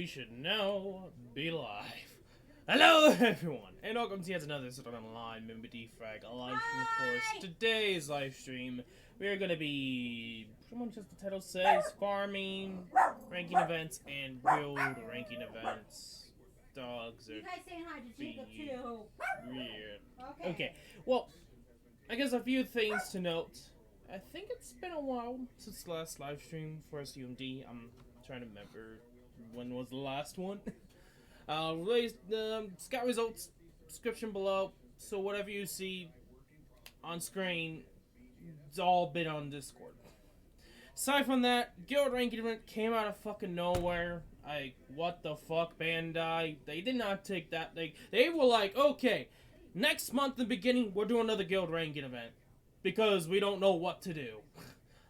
we should now be live. Hello everyone, and welcome to yet another Art Online Memory Defrag, a live stream of course. Today's live stream, we are going to be, pretty much as the title says, farming, ranking events, and build ranking events. Dogs are being weird. Okay, well, I guess a few things to note. I think it's been a while since the last live stream for SAO MD. I'm trying to remember when was the last one. Released scout results description below. So whatever you see on screen, it's all been on Discord. Aside from that, guild ranking event came out of fucking nowhere. What the fuck, Bandai? They did not take that. They were like, okay, next month in the beginning, we're doing another guild ranking event. Because we don't know what to do.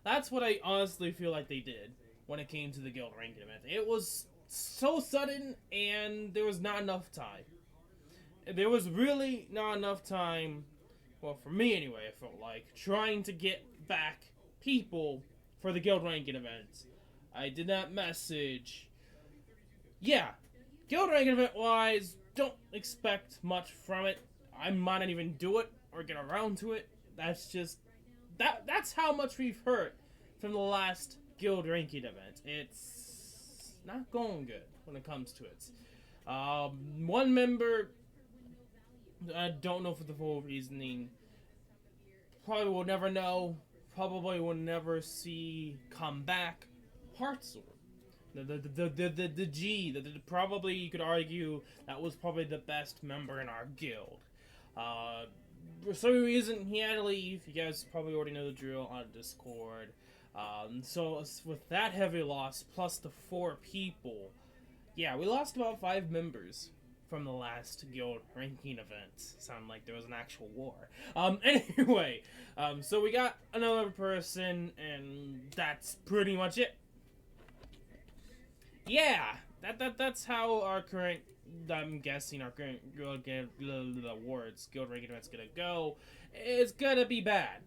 That's what I honestly feel like they did when it came to the guild ranking event. It was so sudden, and there was not enough time. There was really not enough time, well, for me anyway, I felt like, trying to get back people for the guild ranking event. I did not message. Yeah, guild ranking event-wise, don't expect much from it. I might not even do it or get around to it. That's just that's how much we've heard from the last guild ranking event. It's not going good when it comes to it. One member, I don't know for the full reasoning, probably will never know, probably will never see come back. Azur, the G, probably you could argue that was probably the best member in our guild. For some reason, he had to leave. You guys probably already know the drill on Discord. So with that heavy loss, plus the 4 people, yeah, we lost about 5 members from the last guild ranking event. Sounded like there was an actual war. Anyway, so we got another person, and that's pretty much it. Yeah, that's how our current, I'm guessing our current guild ranking event's gonna go. It's gonna be bad.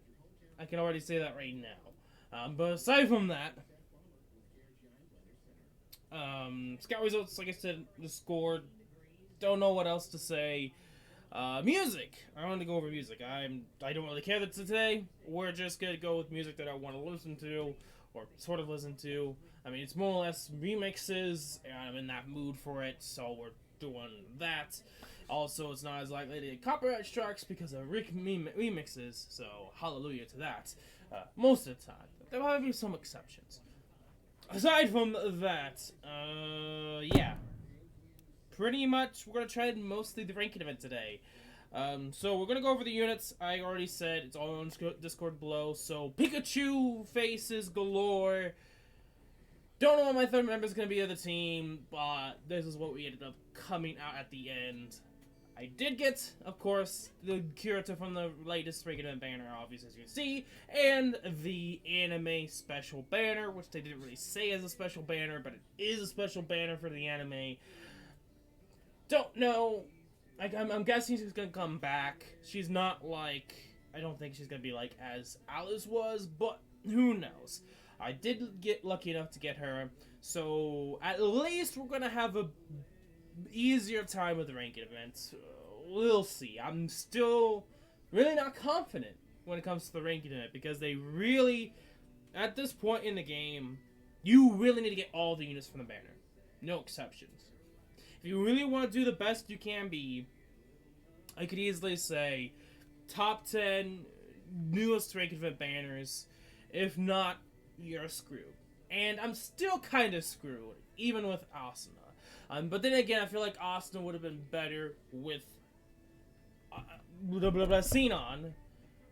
I can already say that right now. But aside from that, scout results, like I said, the score. Don't know what else to say. Music. I want to go over music. I don't really care that today. We're just gonna go with music that I want to listen to, or sort of listen to. I mean, it's more or less remixes, and I'm in that mood for it, so we're doing that. Also, it's not as likely to get copyright strikes because of remixes, so hallelujah to that. Most of the time. There might be some exceptions. Aside from that, yeah. Pretty much, we're going to try mostly the ranking event today. So we're going to go over the units. I already said it's all on Discord below. So Pikachu faces galore. Don't know what my third member is going to be of the team, but this is what we ended up coming out at the end. I did get, of course, the Kirito from the latest ranking event banner, obviously, as you can see, and the anime special banner, which they didn't really say is a special banner, but it is a special banner for the anime. Don't know. I'm guessing she's going to come back. She's not like, I don't think she's going to be like as Alice was, but who knows. I did get lucky enough to get her, so at least we're going to have a easier time with the ranking events. We'll see. I'm still really not confident when it comes to the ranking event, because they really, at this point in the game, you really need to get all the units from the banner. No exceptions. If you really want to do the best you can be, I could easily say top 10 newest ranking event banners. If not, you're screwed. And I'm still kind of screwed, even with Asuna. But then again, I feel like Asuna would have been better with Sinon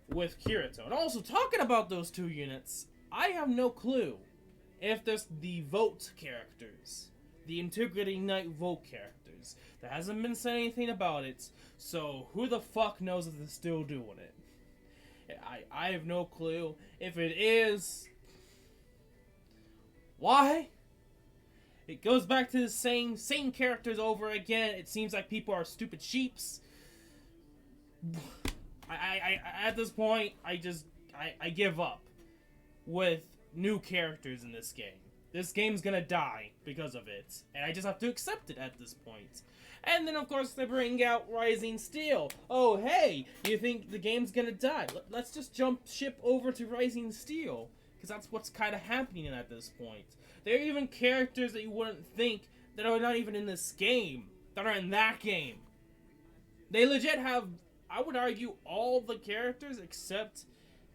with Kirito. And also, talking about those 2 units, I have no clue if there's the Vote characters. The Integrity Knight Vote characters. There hasn't been said anything about it, so who the fuck knows if they're still doing it? I have no clue. If it is, why? It goes back to the same characters over again. It seems like people are stupid sheeps. I at this point, I give up with new characters in this game. This game's gonna die because of it, and I just have to accept it at this point. And then, of course, they bring out Rising Steel. Oh, hey, you think the game's gonna die? Let's just jump ship over to Rising Steel, because that's what's kind of happening at this point. There are even characters that you wouldn't think that are not even in this game, that are in that game. They legit have, I would argue, all the characters except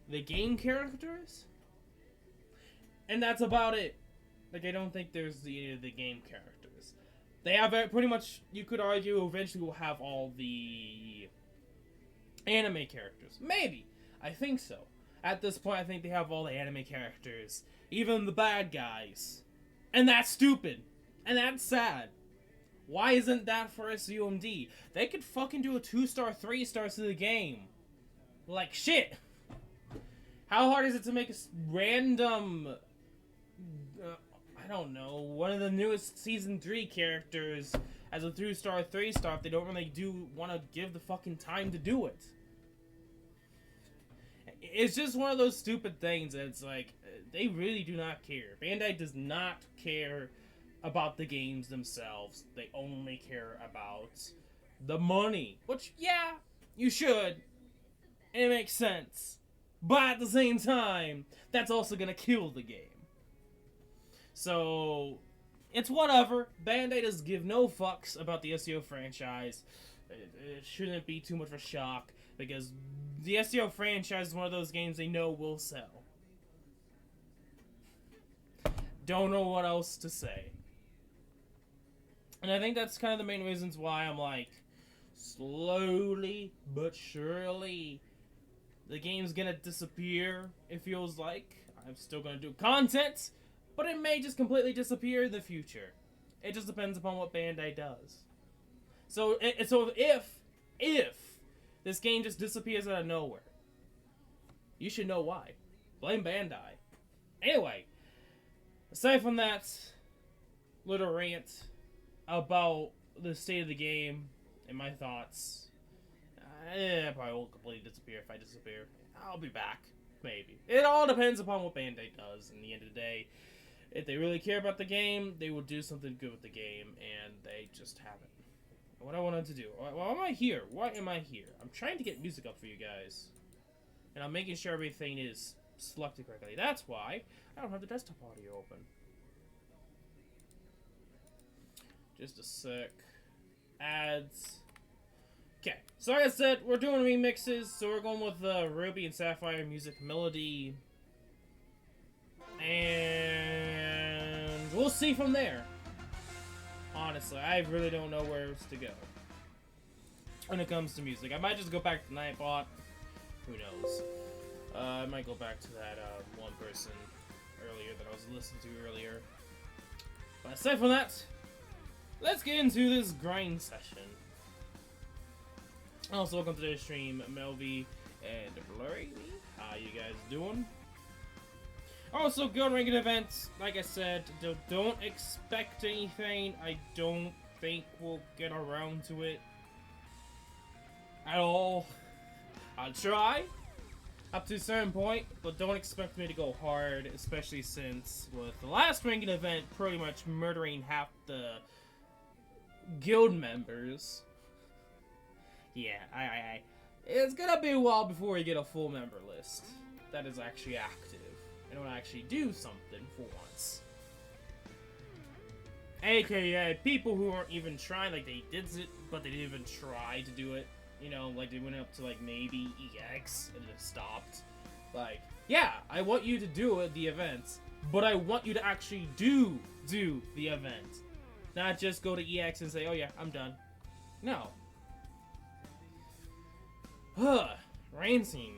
the game characters. And that's about it. Like, I don't think there's any of the game characters. They have pretty much, you could argue, eventually we'll have all the anime characters. Maybe. I think so. At this point, I think they have all the anime characters. Even the bad guys. And that's stupid. And that's sad. Why isn't that for SAO MD? They could fucking do a 2-star, 3-star to the game. Like, shit. How hard is it to make a random... I don't know, one of the newest Season 3 characters as a 2-star, 3-star if they don't really want to give the fucking time to do it. It's just one of those stupid things that it's like, they really do not care. Bandai does not care about the games themselves. They only care about the money. Which, yeah, you should. And it makes sense. But at the same time, that's also gonna kill the game. So, it's whatever. Bandai does give no fucks about the SAO franchise. It shouldn't be too much of a shock, because the SAO franchise is one of those games they know will sell. Don't know what else to say. And I think that's kind of the main reasons why I'm like, slowly but surely, the game's gonna disappear, it feels like. I'm still gonna do content, but it may just completely disappear in the future. It just depends upon what Bandai does. So if this game just disappears out of nowhere, you should know why. Blame Bandai. Anyway, aside from that little rant about the state of the game and my thoughts, it probably won't completely disappear if I disappear. I'll be back, maybe. It all depends upon what Bandai does in the end of the day. If they really care about the game, they will do something good with the game, and they just haven't. What I wanted to do. Why am I here? Why am I here? I'm trying to get music up for you guys. And I'm making sure everything is selected correctly. That's why I don't have the desktop audio open. Just a sec. Ads. Okay, so like I said, we're doing remixes, so we're going with Ruby and Sapphire music melody. And we'll see from there. Honestly, I really don't know where else to go when it comes to music. I might just go back to Nightbot. Who knows? I might go back to that one person earlier that I was listening to earlier. But aside from that, let's get into this grind session. Also, welcome to the stream, Melvy and Blurry. How you guys doing? Also, Guild Ranking events, like I said, don't expect anything. I don't think we'll get around to it at all. I'll try up to a certain point, but don't expect me to go hard, especially since with the last ranking event pretty much murdering half the guild members. Yeah, it's gonna be a while before we get a full member list that is actually active and will actually do something for once. AKA people who aren't even trying, like they did it, but they didn't even try to do it. You know, like they went up to like maybe EX and just stopped. Like, yeah, I want you to do it, the events, but I want you to actually do the event. Not just go to EX and say, oh yeah, I'm done. No. Rancing.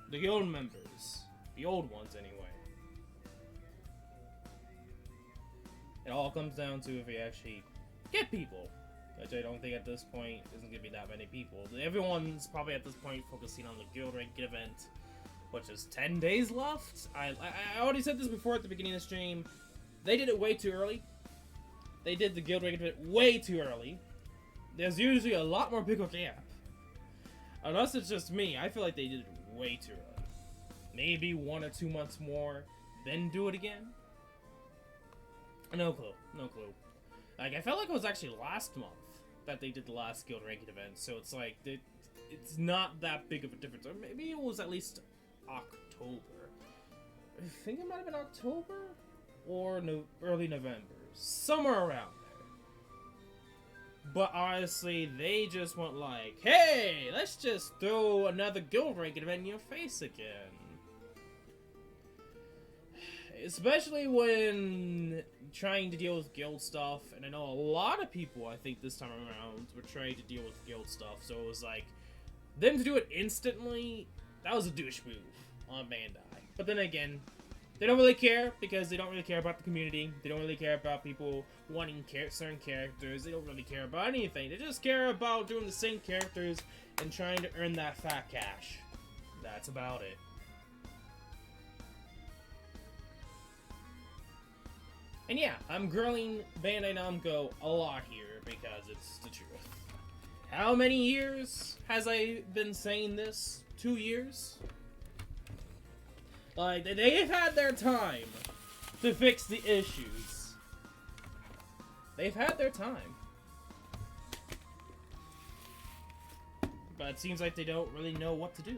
The guild members. The old ones, anyway. It all comes down to if we actually get people. Which I don't think at this point isn't going to be that many people. Everyone's probably at this point focusing on the guild rank event, which is 10 days left. I already said this before at the beginning of the stream. They did it way too early. They did the guild rank event way too early. There's usually a lot more bigger gap. Unless it's just me, I feel like they did it way too early. Maybe 1 or 2 months more, then do it again. No clue. No clue. Like, I felt like it was actually last month that they did the last guild ranking event, so it's like, it's not that big of a difference. Or maybe it was at least October. I think it might have been October? Or early November. Somewhere around there. But honestly, they just went like, hey, let's just throw another guild ranking event in your face again. Especially when trying to deal with guild stuff, and I know a lot of people, I think this time around, were trying to deal with guild stuff, so it was like, them to do it instantly, that was a douche move on Bandai. But then again, they don't really care, because they don't really care about the community, they don't really care about people wanting certain characters, they don't really care about anything, they just care about doing the same characters and trying to earn that fat cash. That's about it. And yeah, I'm grilling Bandai Namco a lot here because it's the truth. How many years has I been saying this? 2 years? Like, they've had their time to fix the issues. They've had their time. But it seems like they don't really know what to do.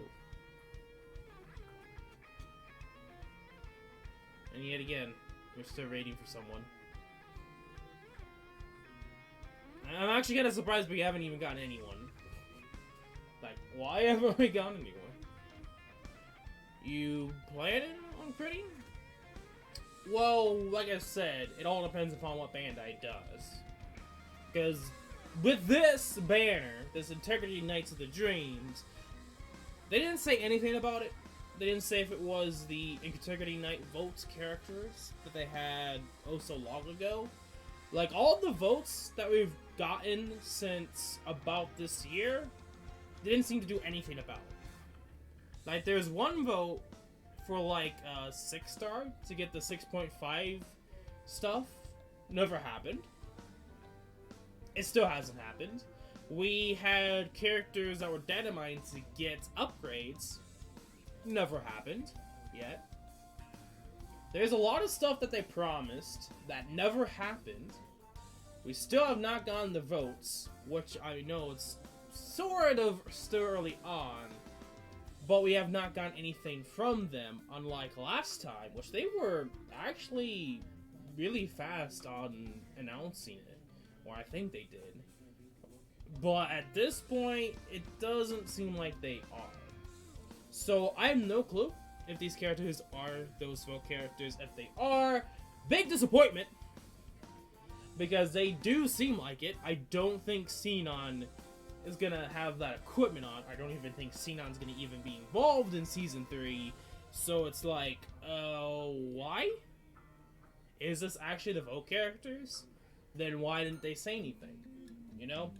And yet again, we're still waiting for someone. I'm actually kind of surprised we haven't even gotten anyone. Like, why haven't we gotten anyone? You planning on critting? Well, like I said, it all depends upon what Bandai does. Because with this banner, this Integrity Knights of the Dreams, they didn't say anything about it. They didn't say if it was the Integrity Knight votes characters that they had oh so long ago. Like, all the votes that we've gotten since about this year, they didn't seem to do anything about it. Like, there's one vote for, like, 6-star to get the 6.5 stuff. Never happened. It still hasn't happened. We had characters that were dynamite to get upgrades. Never happened yet. There's a lot of stuff that they promised that never happened. We still have not gotten the votes, which I know it's sort of still early on, but we have not gotten anything from them, unlike last time, which they were actually really fast on announcing it, or I think they did. But at this point, it doesn't seem like they are. So I have no clue if these characters are those vote characters. If they are, big disappointment, because they do seem like it. I don't think Xenon is gonna have that equipment on. I don't even think Xenon's gonna even be involved in Season 3. So it's like, why? Is this actually the vote characters? Then why didn't they say anything? You know?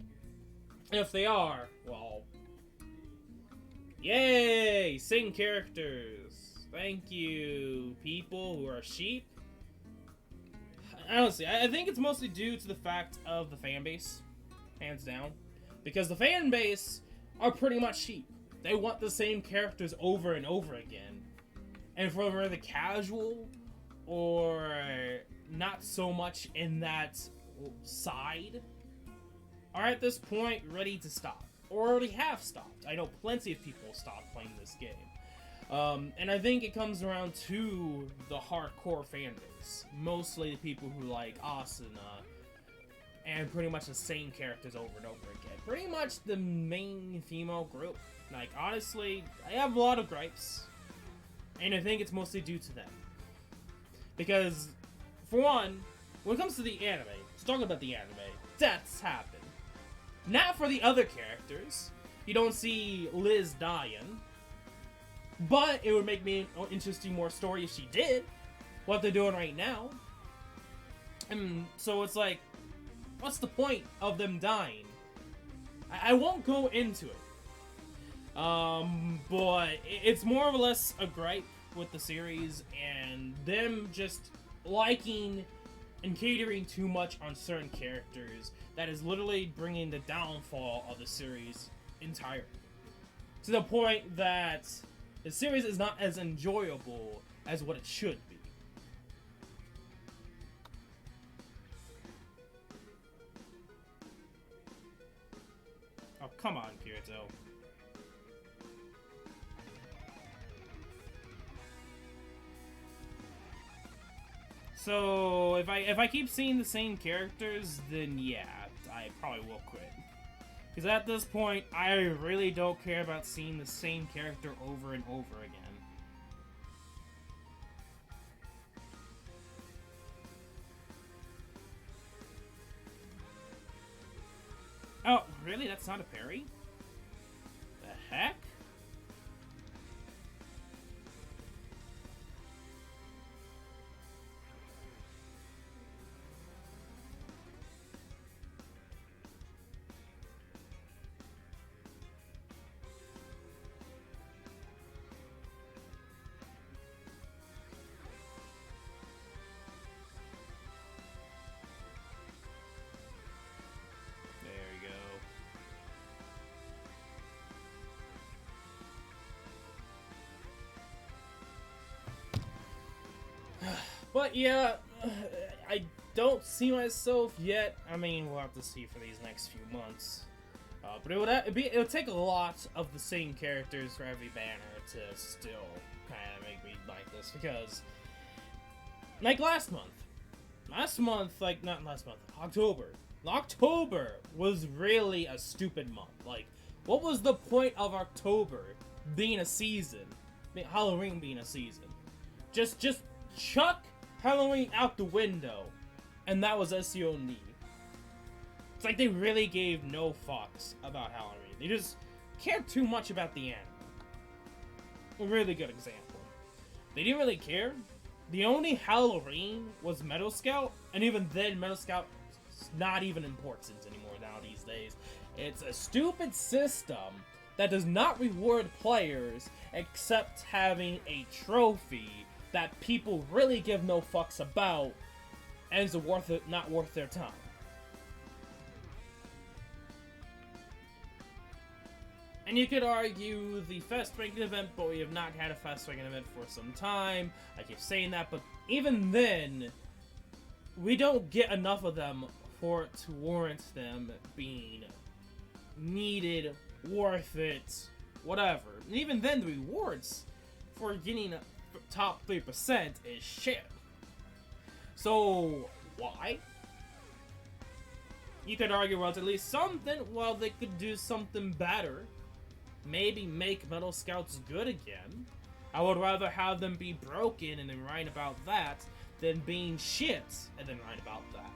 If they are, well, yay! Sing characters! Thank you, people who are sheep. Honestly, I think it's mostly due to the fact of the fan base. Hands down. Because the fan base are pretty much sheep. They want the same characters over and over again. And for the casual, or not so much in that side, are at this point ready to stop. Or already have stopped. I know plenty of people stopped playing this game. And I think it comes around to the hardcore fan base. Mostly the people who like Asuna, and pretty much the same characters over and over again. Pretty much the main female group. Like, honestly, I have a lot of gripes. And I think it's mostly due to them. Because, for one, when it comes to the anime, let's talk about the anime, deaths happen. Not for the other characters. You don't see Liz dying. But it would make me an interesting more story if she did. What they're doing right now. And so it's like, what's the point of them dying? I won't go into it. But it's more or less a gripe with the series and them just liking and catering too much on certain characters that is literally bringing the downfall of the series entirely. To the point that the series is not as enjoyable as what it should be. Come on, Kirito. So, if I keep seeing the same characters, then yeah, I probably will quit. Because at this point, I really don't care about seeing the same character over and over again. Oh, really? That's not a parry? The heck? But yeah, I don't see myself yet. I mean, we'll have to see for these next few months. But it would take a lot of the same characters for every banner to still kind of make me like this, because like last month, like not last month, October was really a stupid month. Like, what was the point of October being a season? I mean, Halloween being a season? Just chuck Halloween out the window, and that was SAO MD. It's like they really gave no fucks about Halloween. They just cared too much about the anime. A really good example. They didn't really care. The only Halloween was Metal Scout, and even then, Metal Scout is not even important anymore now these days. It's a stupid system that does not reward players except having a trophy that people really give no fucks about, and is not worth their time. And you could argue the Fast Ranking event, but we have not had a Fast Ranking event for some time. I keep saying that, but even then, we don't get enough of them for it to warrant them being needed, worth it, whatever. And even then, the rewards for getting top 3% is shit. So, why? You could argue, well, it's at least something. Well, they could do something better. Maybe make Metal Scouts good again. I would rather have them be broken and then write about that than being shit and then write about that.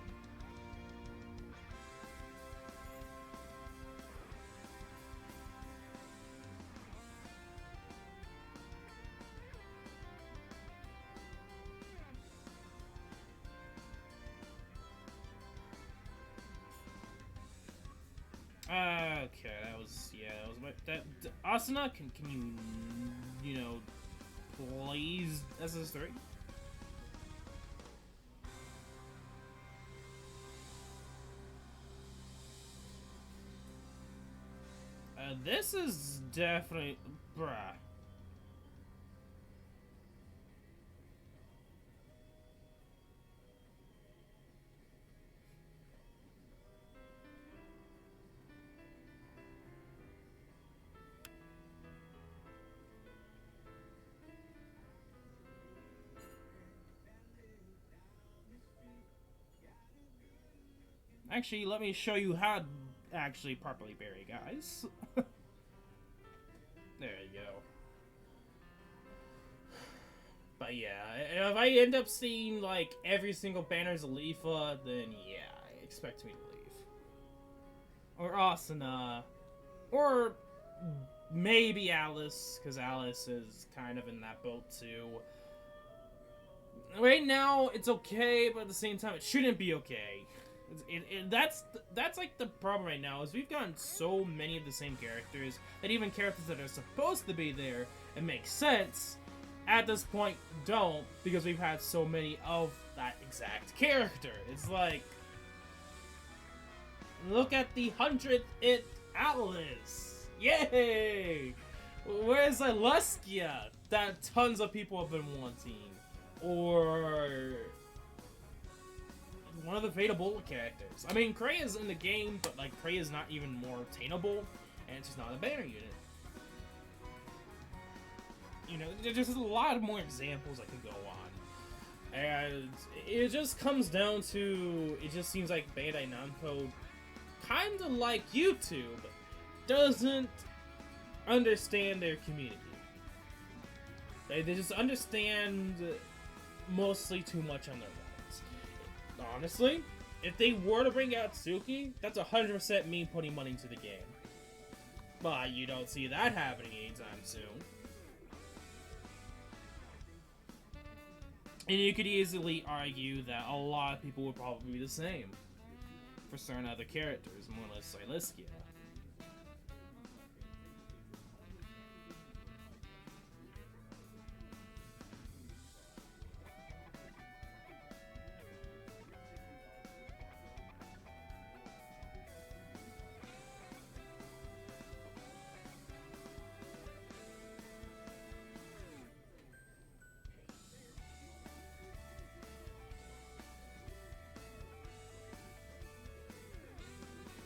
Okay, that was Asuna, can you know, please SS3? This is definitely, bruh. Actually, let me show you how to actually properly bury guys. There you go. But yeah, if I end up seeing like every single banner's a Leafa, then yeah, expect me to leave. Or Asuna. Or maybe Alice, because Alice is kind of in that boat too. Right now, it's okay, but at the same time, it shouldn't be okay. That's like the problem right now, is we've gotten so many of the same characters that even characters that are supposed to be there and make sense at this point don't, because we've had so many of that exact character. It's like, look at the 100th Atlas! Yay! Where's Aluskia that tons of people have been wanting? Or one of the Veda Bola characters. I mean, Krea's in the game, but like Krea's not even more attainable. and it's just not a banner unit. You know, there's just a lot more examples I could go on. And it just comes down to, it just seems like Bandai Namco, kind of like YouTube, doesn't understand their community. They just understand mostly too much on their ones. Honestly, if they were to bring out Suki, that's 100% me putting money into the game. But you don't see that happening anytime soon. And you could easily argue that a lot of people would probably be the same for certain other characters, more or less Siliskia.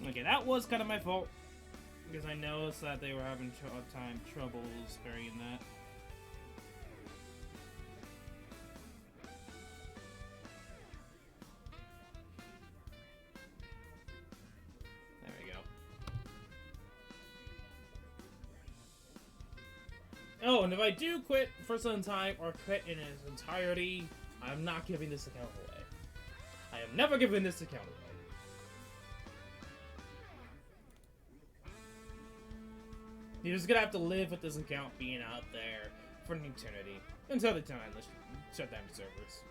Okay, that was kind of my fault, because I noticed that they were having trouble sparing that. There we go. Oh, and if I do quit for some time, or quit in its entirety, I'm not giving this account away. I am never giving this account away. You're just gonna have to live with this account being out there for an eternity. Until the time they shut down the servers.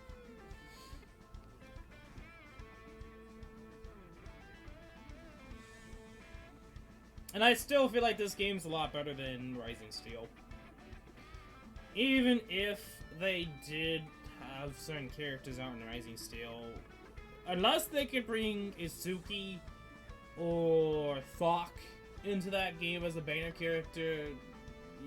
And I still feel like this game's a lot better than Rising Steel. Even if they did have certain characters out in Rising Steel, unless they could bring Isuki or Thok into that game as a banner character,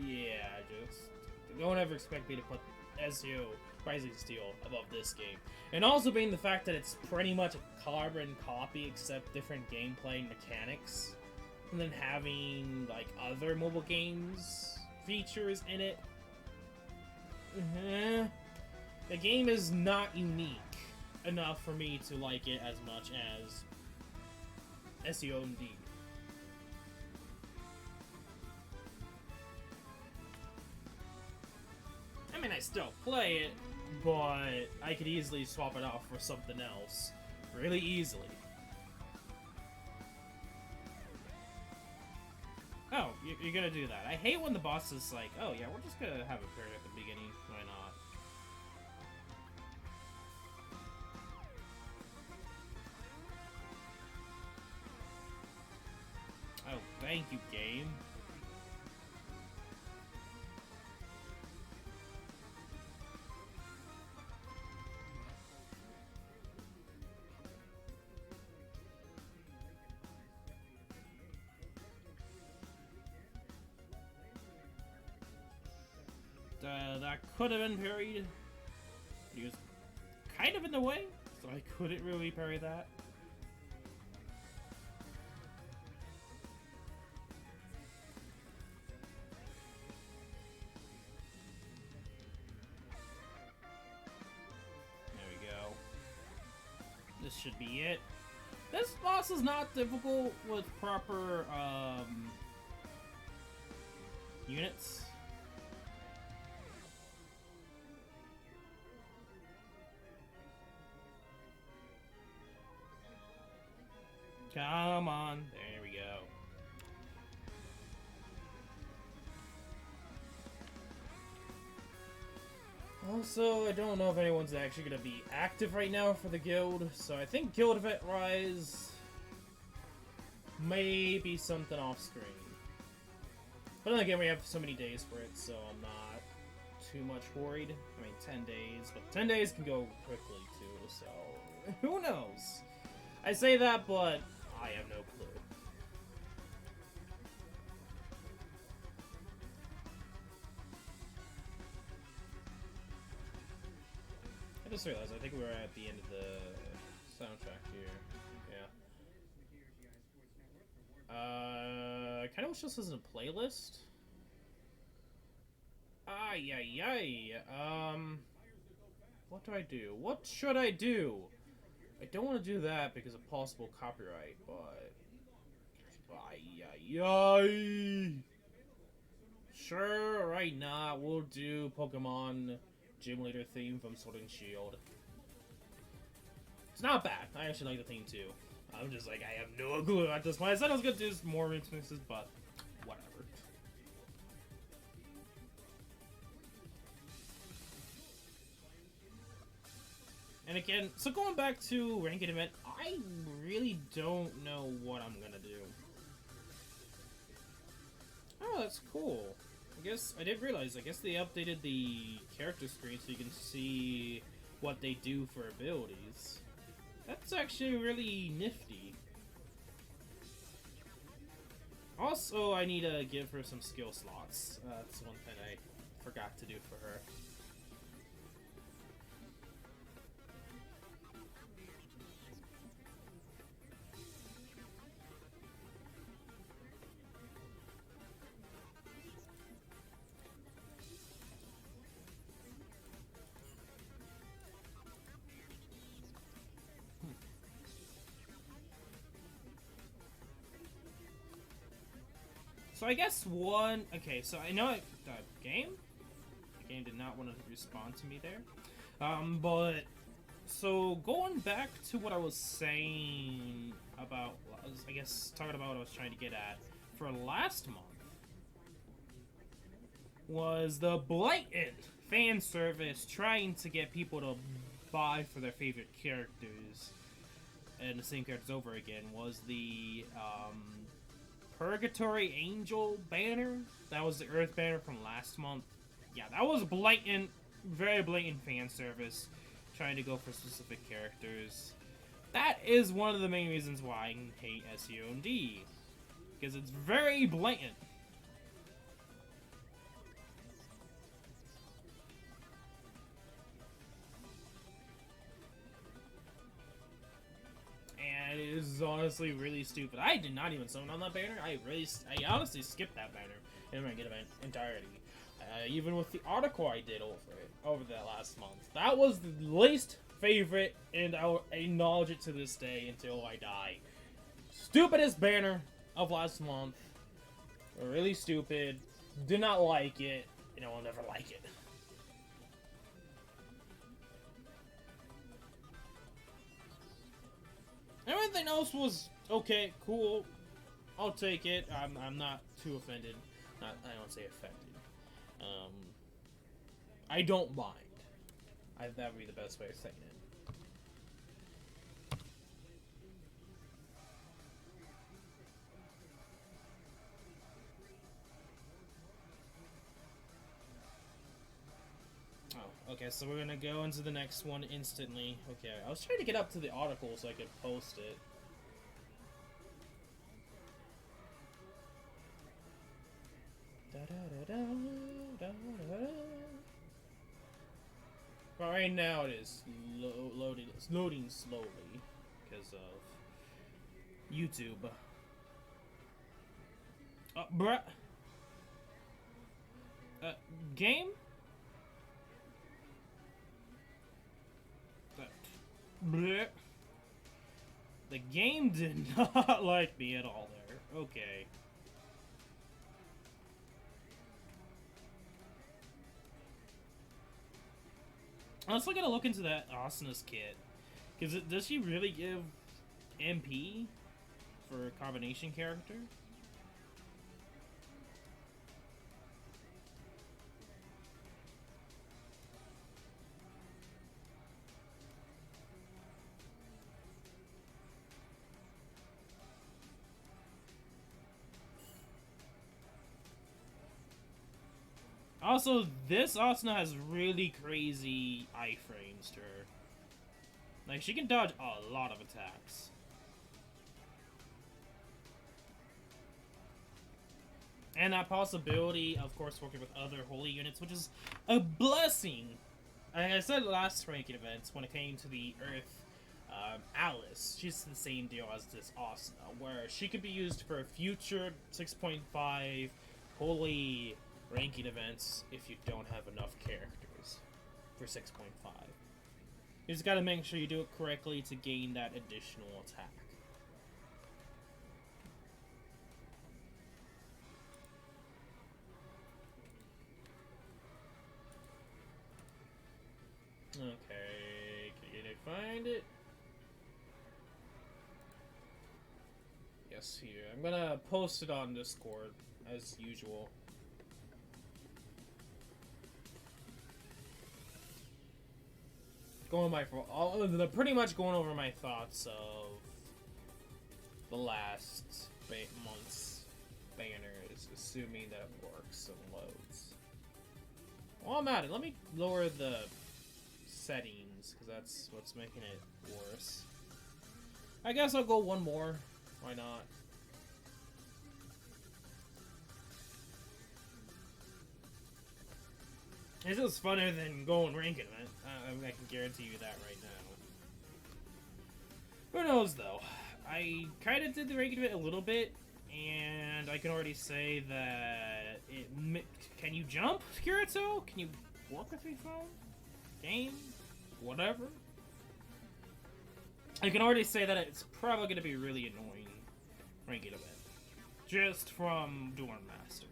yeah, just don't ever expect me to put SAO Rising Steel above this game. And also being the fact that it's pretty much a carbon copy except different gameplay mechanics, and then having like other mobile games features in it. The game is not unique enough for me to like it as much as SAO MD. I mean, I still play it, but I could easily swap it out for something else really easily. Oh, you're gonna do that. I hate when the boss is like, oh yeah, we're just gonna have a period at the beginning. Why not? Oh, thank you, game. That could have been parried. He was kind of in the way, so I couldn't really parry that. There we go. This should be it. This boss is not difficult with proper units. Come on, there we go. Also, I don't know if anyone's actually going to be active right now for the guild, so I think Guild Event Rise may be something off screen. But then again, we have so many days for it, so I'm not too much worried. I mean, 10 days, but 10 days can go quickly too, so who knows? I say that, but I have no clue. I just realized, I think we were at the end of the soundtrack here. Yeah. kind of wish this was in a playlist. Ay, ay, ay. What do I do? What should I do? I don't want to do that because of possible copyright, but... Ay, ay, ay. Sure, right now, we'll do Pokemon Gym Leader theme from Sword and Shield. It's not bad. I actually like the theme too. I'm just like, I have no clue at this point. I said I was gonna do more remixes, but whatever. And again, so going back to Ranked Event, I really don't know what I'm gonna do. Oh, that's cool. I guess I didn't realize. I guess they updated the character screen so you can see what they do for abilities. That's actually really nifty. Also, I need to give her some skill slots. That's one thing I forgot to do for her. So I guess one... Okay, so I know the game did not want to respond to me there. But... So, going back to what I was saying about... I guess, talking about what I was trying to get at for last month was the blatant fan service trying to get people to buy for their favorite characters and the same characters over again was the, Purgatory Angel banner. That was the Earth banner from last month. Yeah, that was blatant, very blatant fan service, trying to go for specific characters. That is one of the main reasons why I hate SAO MD, because it's very blatant. And it is honestly really stupid. I did not even summon on that banner. I honestly skipped that banner in my event entirety. Even with the article I did over that last month. That was the least favorite, and I will acknowledge it to this day until I die. Stupidest banner of last month. Really stupid. Did not like it, and I will never like it. Everything else was okay, cool. I'll take it. I'm not too offended. I don't say affected. I don't mind. That would be the best way of saying it. Oh, okay, so we're gonna go into the next one instantly. Okay, I was trying to get up to the article so I could post it. But right now it is loading slowly because of YouTube. Bruh. Game? Bleh. The game did not like me at all there. Okay. I was also gonna look into that Asana's kit. Because does she really give MP for a combination character? Also, this Asuna has really crazy iframes to her. Like, she can dodge a lot of attacks. And that possibility, of course, working with other holy units, which is a blessing. Like I said last ranking events, when it came to the Earth Alice, she's the same deal as this Asuna, where she could be used for future 6.5 holy ranking events if you don't have enough characters for 6.5. You just gotta make sure you do it correctly to gain that additional attack. Okay, can I find it? Yes, here. I'm gonna post it on Discord, as usual. Pretty much going over my thoughts of the last month's banners, assuming that it works and loads. While I'm at it, let me lower the settings, because that's what's making it worse. I guess I'll go one more. Why not? It's just funner than going ranking event. I can guarantee you that right now. Who knows, though? I kind of did the ranking event a little bit, and I can already say that it... Can you jump, Kirito? Can you work with your phone? Game? Whatever? I can already say that it's probably going to be really annoying ranking event. Just from doing Master.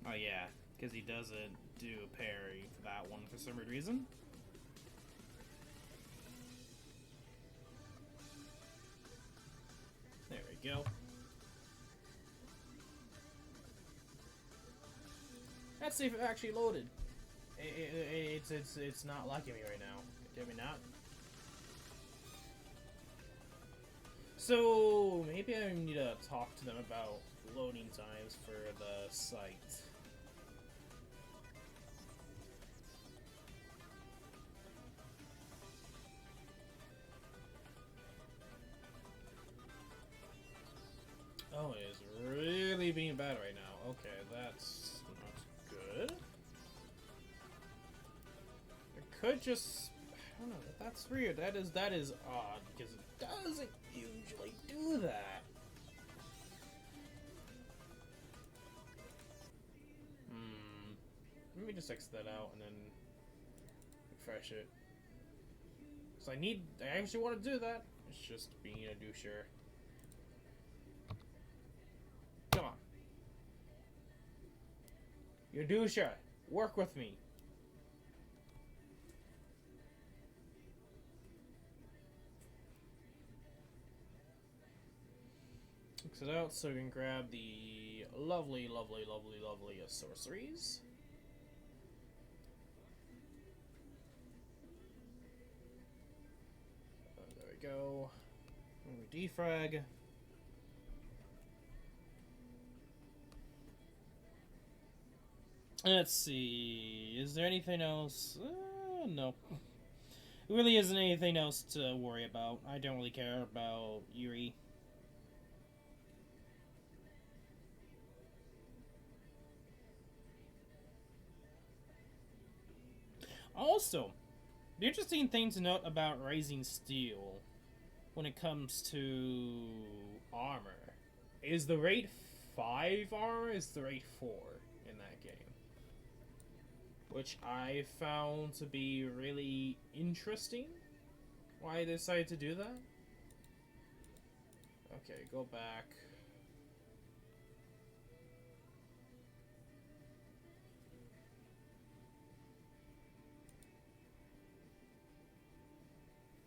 Oh yeah, because he doesn't do parry for that one for some weird reason. There we go. Let's see if it actually loaded. It's not liking me right now. Did we not? So maybe I need to talk to them about loading times for the site. Oh, it is really being bad right now. Okay, that's not good. It could just... I don't know, that's weird. That is odd, because it doesn't usually do that. Let me just exit that out and then refresh it. So I actually want to do that. It's just being a doucher. Come on. You doucher, work with me. Exit out so we can grab the lovely sorceries. There we go. Memory defrag. Let's see. Is there anything else? No. There really isn't anything else to worry about. I don't really care about Yuri. Also, the interesting thing to note about Rising Steel when it comes to armor is the rate 5 armor is the rate 4 in that game. Which I found to be really interesting. Why I decided to do that. Okay, go back.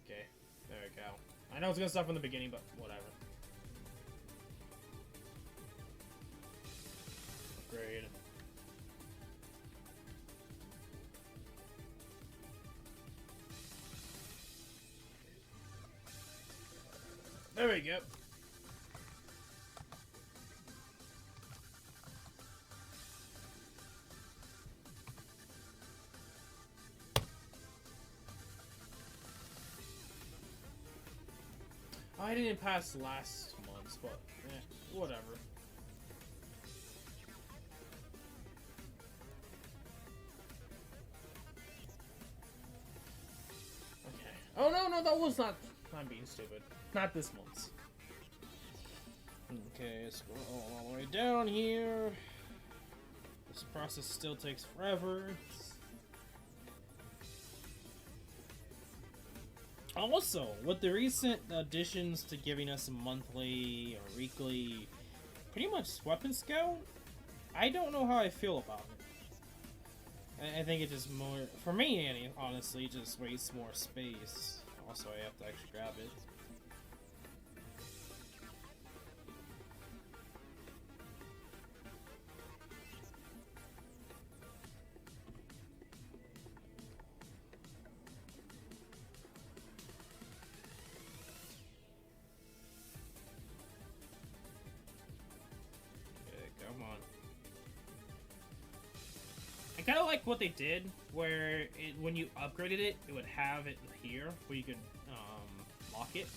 Okay, there we go. I know it's gonna start from the beginning, but whatever. Upgrade. There we go. I didn't pass last month's, but whatever. Okay. Oh no, that was not. I'm being stupid. Not this month's. Okay, scroll all the way down here. This process still takes forever. Also, with the recent additions to giving us a monthly or weekly, pretty much weapon scout, I don't know how I feel about it. I think it just more, for me, honestly, just wastes more space. Also, I have to actually grab it. I kind of like what they did, where when you upgraded it, it would have it here, where you could lock it.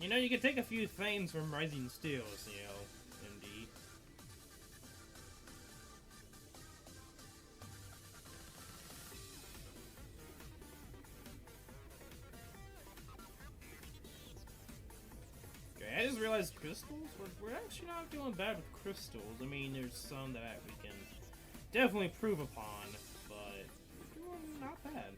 You know, you can take a few things from Rising Steels, you know, MD. I just realized crystals? We're actually not doing bad with crystals. I mean, there's some that we can definitely improve upon, but we're doing not bad.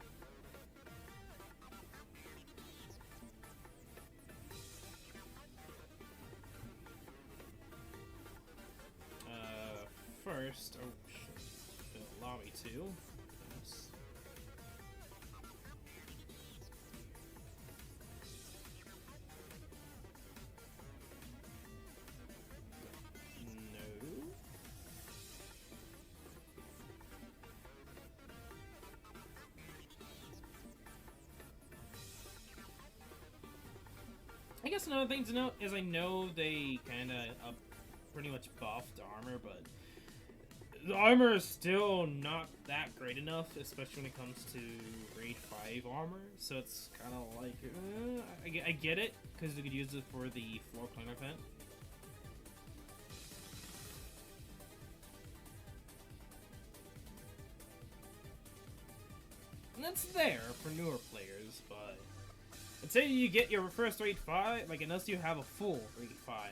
First, oh shit, it'll allow me to. Yes. I guess another thing to note is I know they kind of pretty much buffed armor, but the armor is still not that great enough, especially when it comes to Raid 5 armor. So it's kind of like, I get it, because you could use it for the floor plan event. And that's there for newer players, but I'd say you get your first Raid 5, like, unless you have a full Raid 5,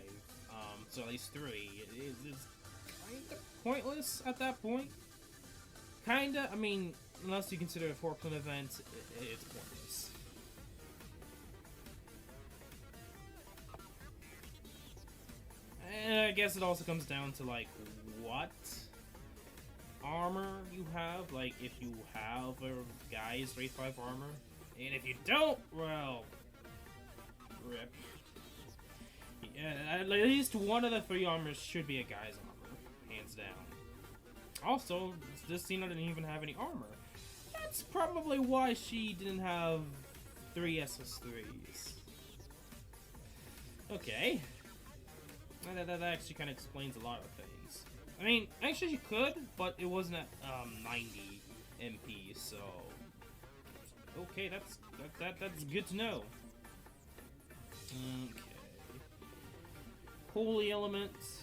so at least 3, it's kind of pointless at that point. Kinda, I mean, unless you consider a 4-plan event, it's pointless. And I guess it also comes down to, like, what armor you have. Like, if you have a guy's Raid 5 armor, and if you don't, well, rip. Yeah, at least one of the 3 armors should be a guy's armor, hands down. Also, this Cena didn't even have any armor. That's probably why she didn't have 3 SS3s. Okay. That actually kind of explains a lot of things. I mean, actually she could, but it wasn't at 90 MP, so... Okay, that's good to know. Okay. Holy elements.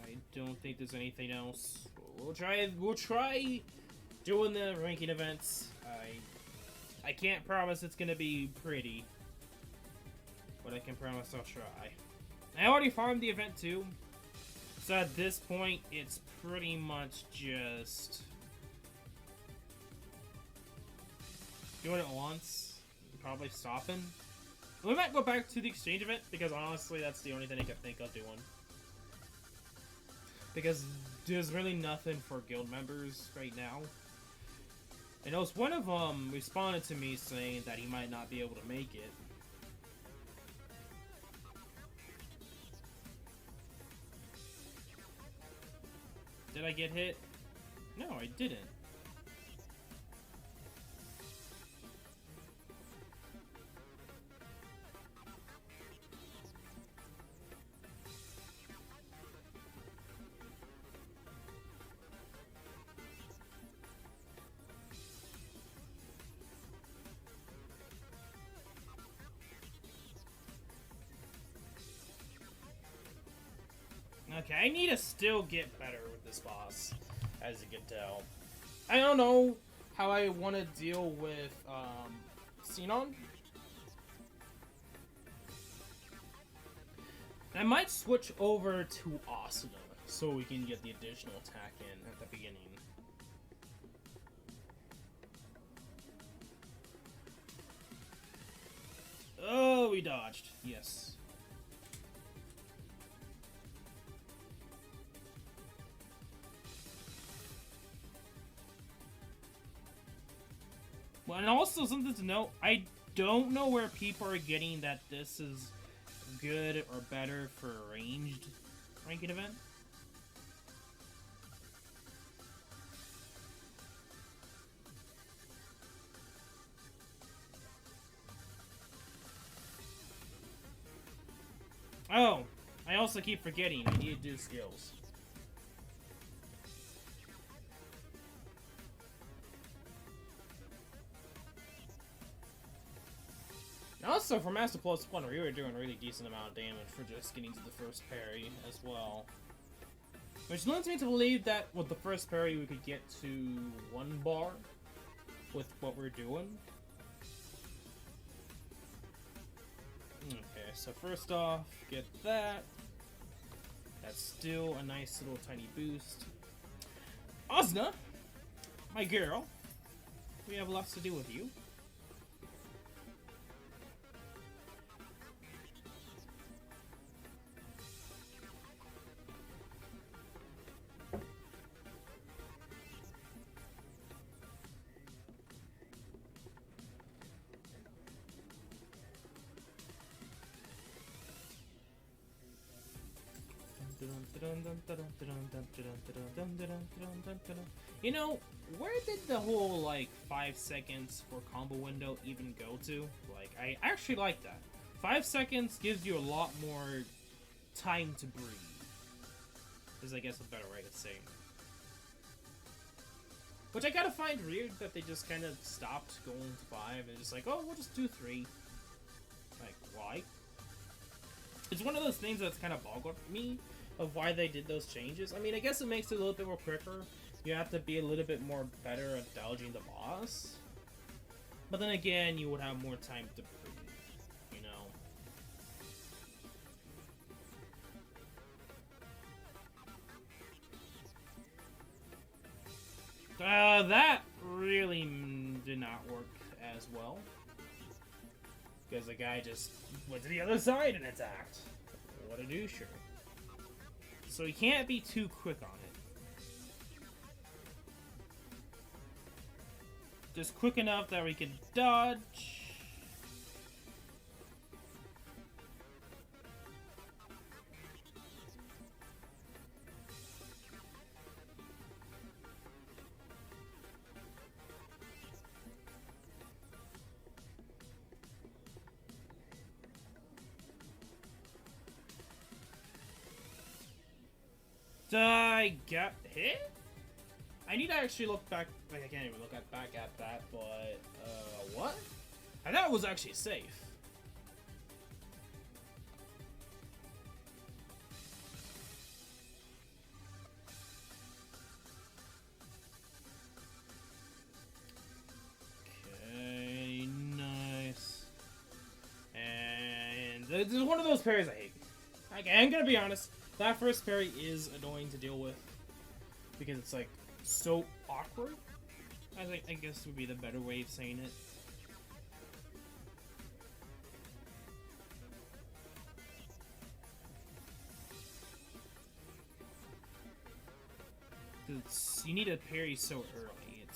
I don't think there's anything else. We'll try doing the ranking events. I can't promise it's gonna be pretty, but I can promise I'll try. I already farmed the event too, so at this point it's pretty much just doing it once, probably stopping. We might go back to the exchange event, because honestly that's the only thing I can think of doing. Because there's really nothing for guild members right now. I know one of them responded to me saying that he might not be able to make it. Did I get hit? No, I didn't. Okay, I need to still get better with this boss, as you can tell. I don't know how I want to deal with, Xenon. I might switch over to Asuna, so we can get the additional attack in at the beginning. Oh, we dodged. Yes. Well, and also something to note, I don't know where people are getting that this is good or better for a ranged ranked event. Oh, I also keep forgetting I need to do skills. Also, for Master Plus 1, we were doing a really decent amount of damage for just getting to the first parry as well. Which leads me to believe that with the first parry we could get to 1 bar with what we're doing. Okay, so first off, get that. That's still a nice little tiny boost. Asuna, my girl, we have lots to do with you. You know, where did the whole, like, 5 seconds for combo window even go to? Like, I actually like that. 5 seconds gives you a lot more time to breathe. Is, I guess, a better way of saying it. Which I kind of find weird that they just kind of stopped going to 5 and just like, oh, we'll just do 3. Like, why? It's one of those things that's kind of boggled me of why they did those changes. I mean, I guess it makes it a little bit more quicker. You have to be a little bit more better at dodging the boss. But then again, you would have more time to breathe, you know? That really did not work as well. Because the guy just went to the other side and attacked. What a doucher. So you can't be too quick on it. Just quick enough that we can dodge. I got hit? I need to actually look back. Like, I can't even look back at that, but, what? I thought it was actually safe. Okay, nice. And this is one of those parries I hate. I'm gonna be honest. That first parry is annoying to deal with because it's like so awkward. I guess would be the better way of saying it. You need to parry so early.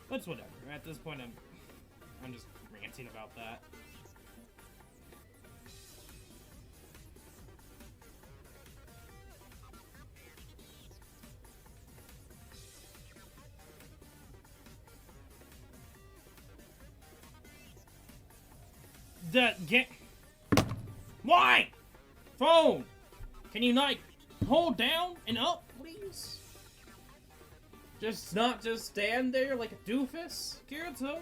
But whatever. At this point, I'm just ranting about that. Get. Why? Phone! Can you not hold down and up, please? Not just stand there like a doofus, Kirito?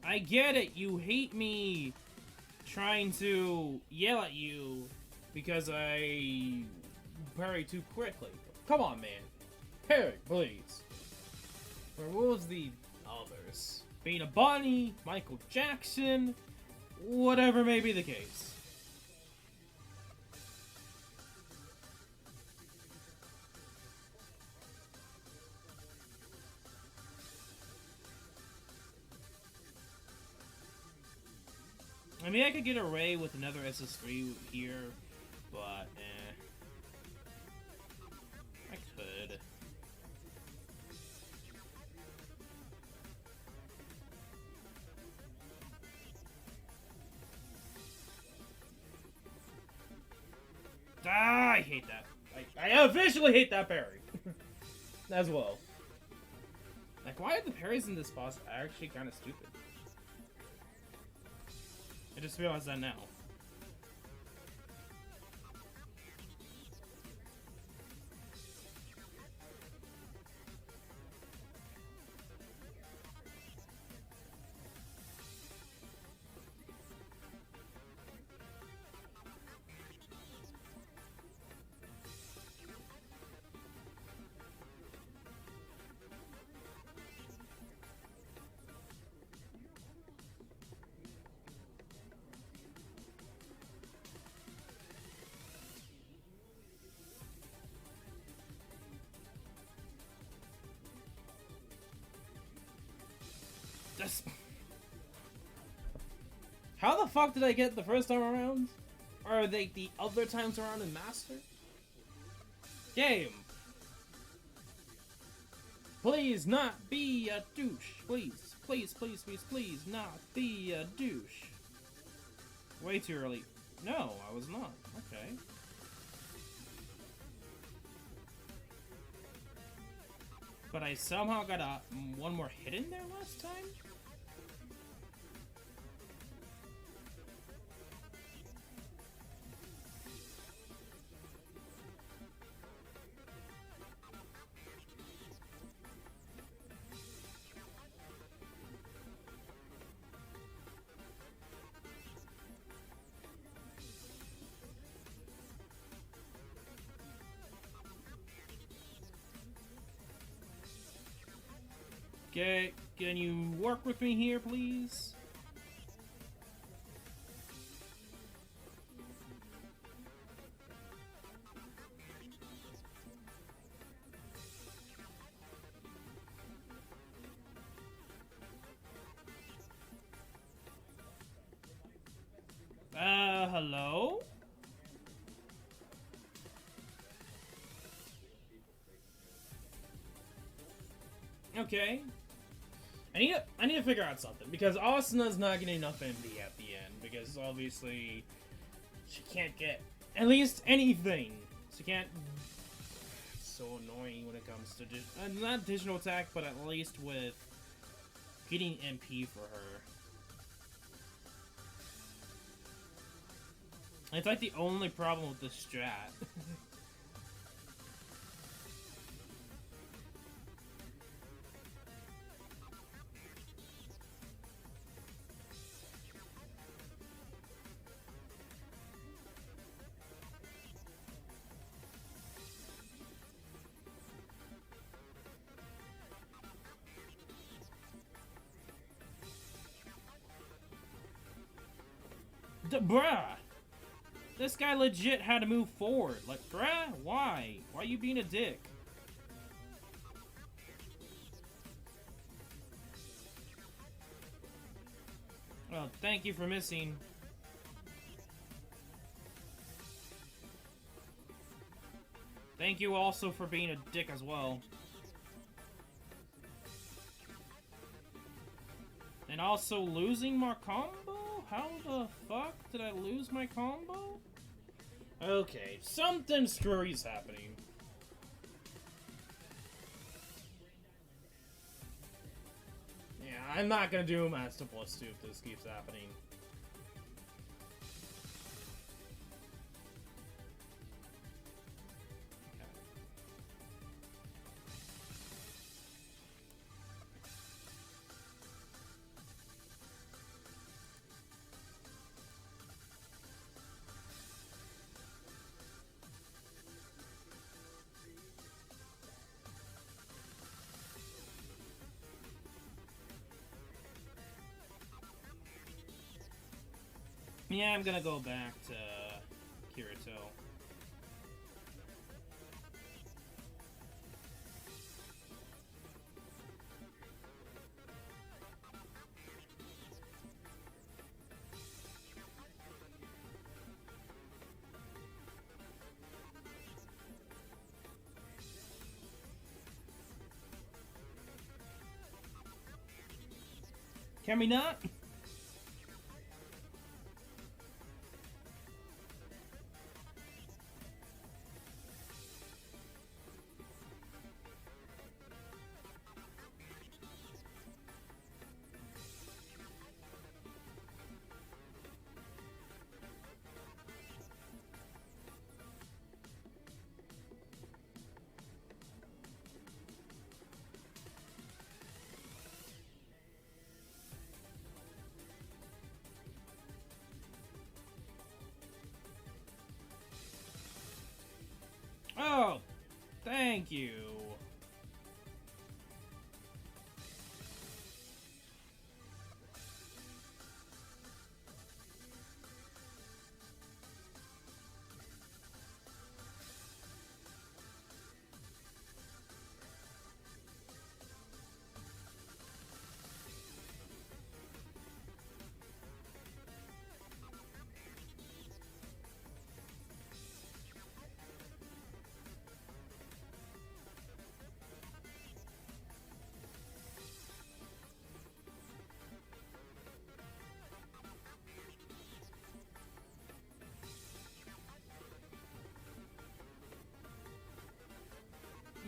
I get it, you hate me trying to yell at you because I parry too quickly. Come on, man. Parry, please. Or what was the others? Being a bunny, Michael Jackson, whatever may be the case. I mean, I could get a Ray with another SS3 here, but I could. I hate that. I officially hate that parry. As well. Like, why are the parries in this boss actually kind of stupid? I just realized that now. How the fuck did I get the first time around? Or are they the other times around in Master? Game! Please not be a douche. Please, please, please, please, please not be a douche. Way too early. No, I was not. Okay. But I somehow got one more hit in there last time? Okay, can you work with me here, please? Hello? Okay. I need to figure out something, because Asana's not getting enough MD at the end, because obviously she can't get at least anything. She can't. It's so annoying when it comes to not digital attack, but at least with getting MP for her. It's like the only problem with this strat. Bruh! This guy legit had to move forward. Like, bruh, why? Why are you being a dick? Well, thank you for missing. Thank you also for being a dick as well. And also losing my combo? How the fuck did I lose my combo? Okay, something screwy's happening. I'm not gonna do Master Plus 2 if this keeps happening. Yeah, I'm gonna go back to Kirito. Can we not? Oh, thank you.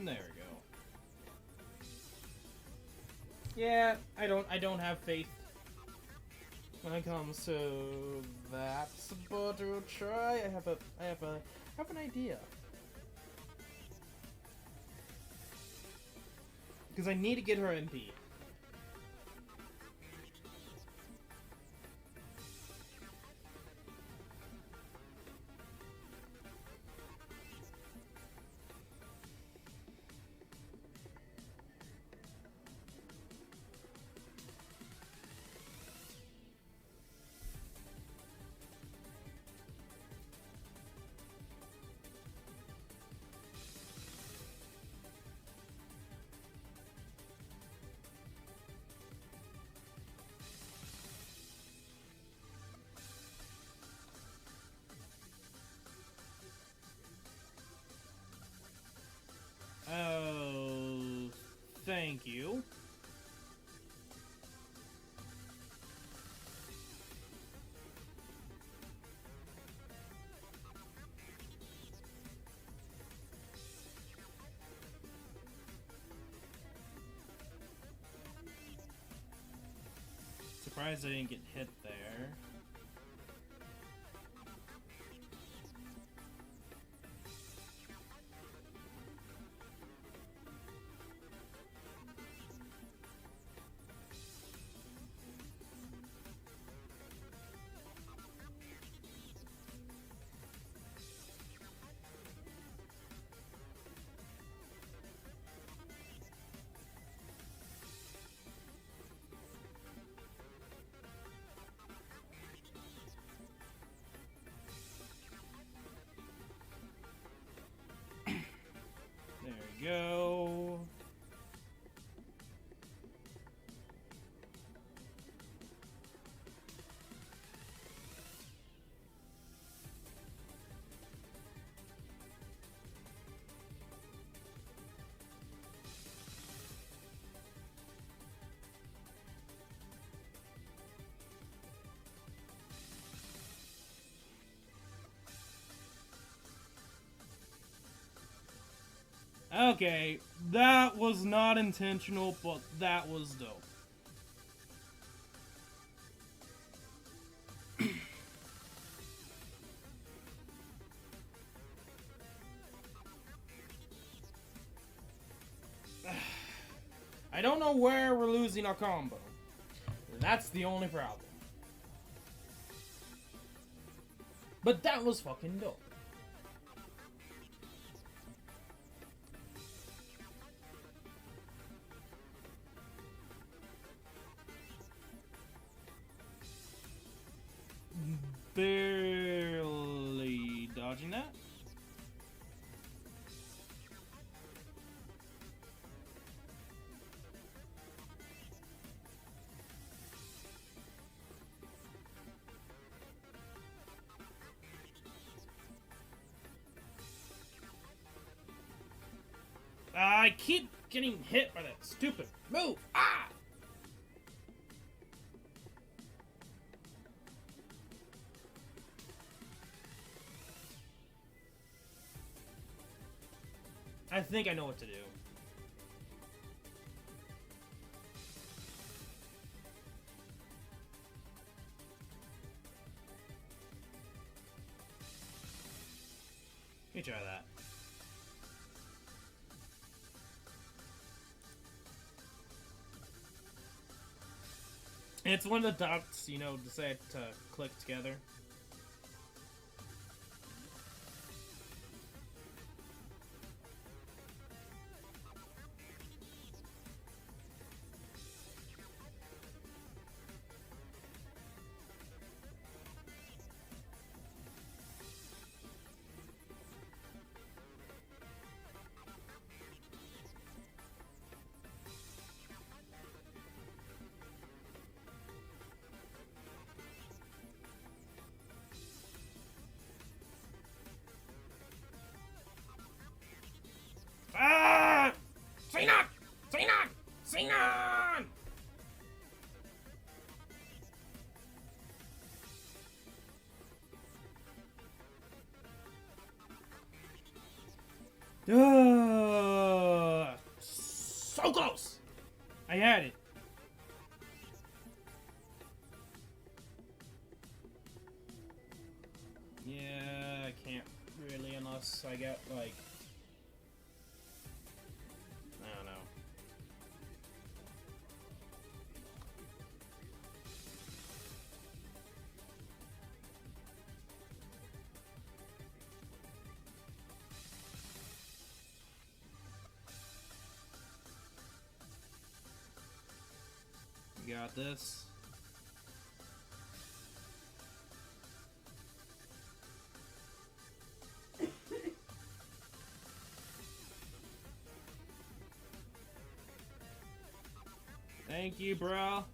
There we go. Yeah, I don't have faith when it comes to that, but we'll try. I have an idea. Because I need to get her MP. Oh, thank you. Surprised I didn't get hit there. There we go. Okay, that was not intentional, but that was dope. I don't know where we're losing our combo. That's the only problem. But that was fucking dope. Barely dodging that. I keep getting hit by that stupid move. Ah! I think I know what to do. Let me try that. It's when the dots, you know, decide to click together. Ah! Sinan! Sinan! Sinan! So close! I had it. Yeah, I can't really unless I get like... I don't know. You got this. Thank you, bro.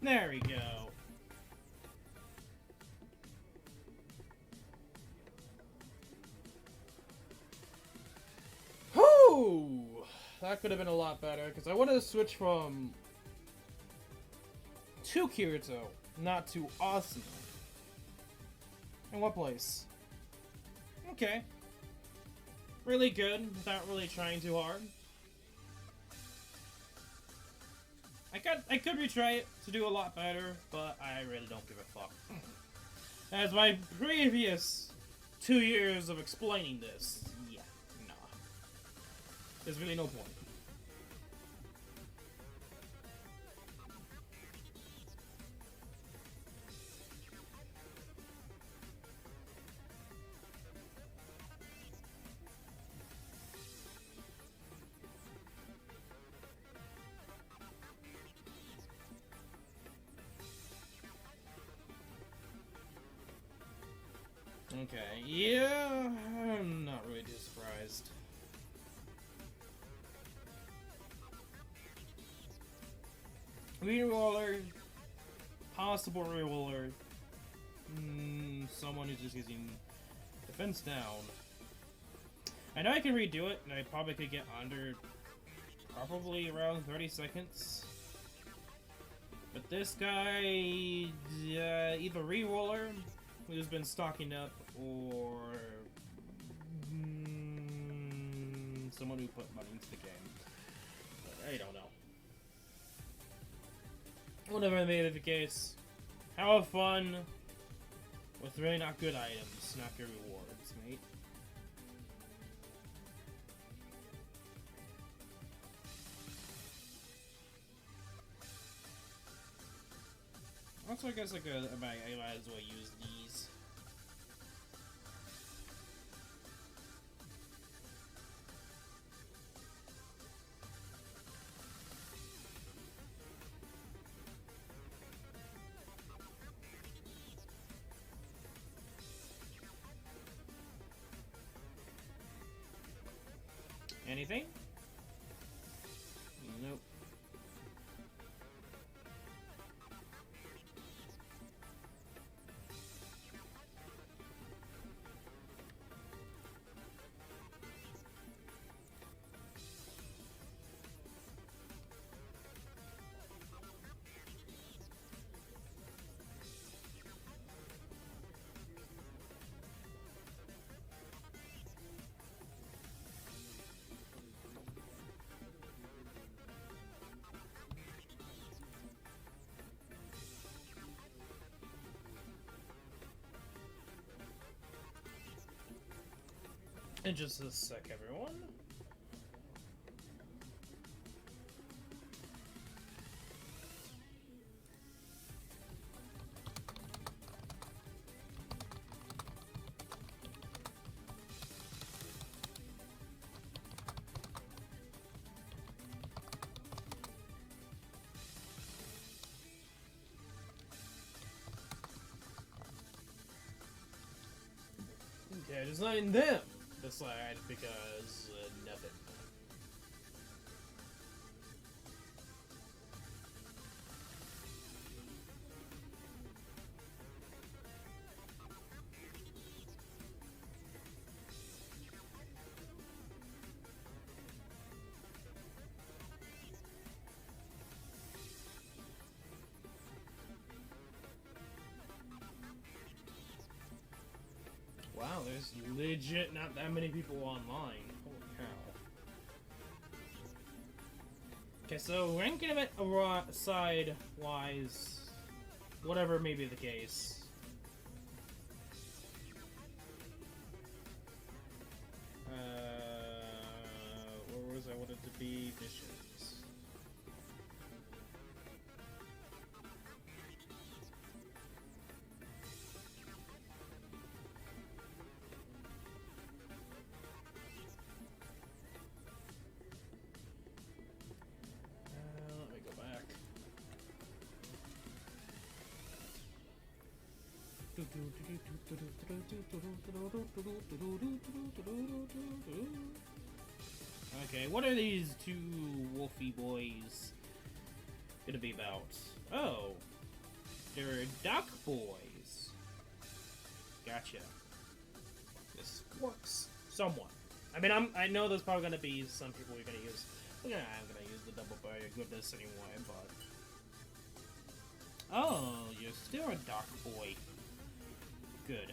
There we go. Whoo! That could have been a lot better, because I wanted to switch from to Kirito, not to Asuna. In what place? Okay. Really good, without really trying too hard. I could retry it to do a lot better, but I really don't give a fuck. As my previous 2 years of explaining this, yeah, nah. There's really no point. Okay, yeah, I'm not really too surprised. Reroller, possible reroller, someone who's just using defense down. I know I can redo it, and I probably could get under probably around 30 seconds. But this guy, either reroller, who's been stocking up, or someone who put money into the game. But I don't know. Whatever may be the case, have fun with really not good items, not good rewards, mate. Also, I guess I might as well use these. Anything? Nope. In just a sec, everyone. Okay, design them decide because nothing. Wow, there's legit not that many people online. Holy cow. Okay, so ranking of it aside wise, whatever may be the case. Where was I wanted to be? Missions. Okay, what are these two wolfy boys gonna be about? Oh, they're duck boys. Gotcha. This works somewhat. I mean, I know there's probably gonna be some people you're gonna use. Yeah, I'm gonna use the double barrier goodness anyway, but oh, you're still a duck boy. Good.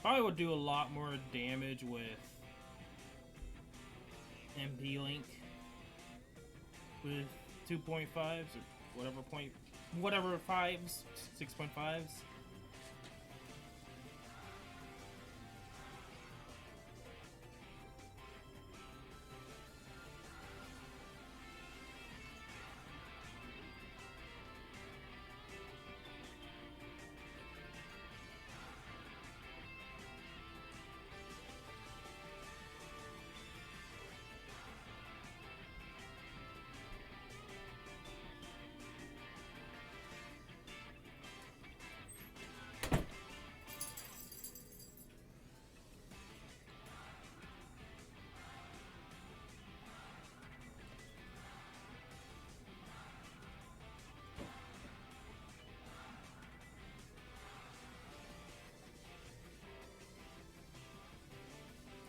Probably would do a lot more damage with MP Link with 2.5s or whatever whatever 5s, 6.5s.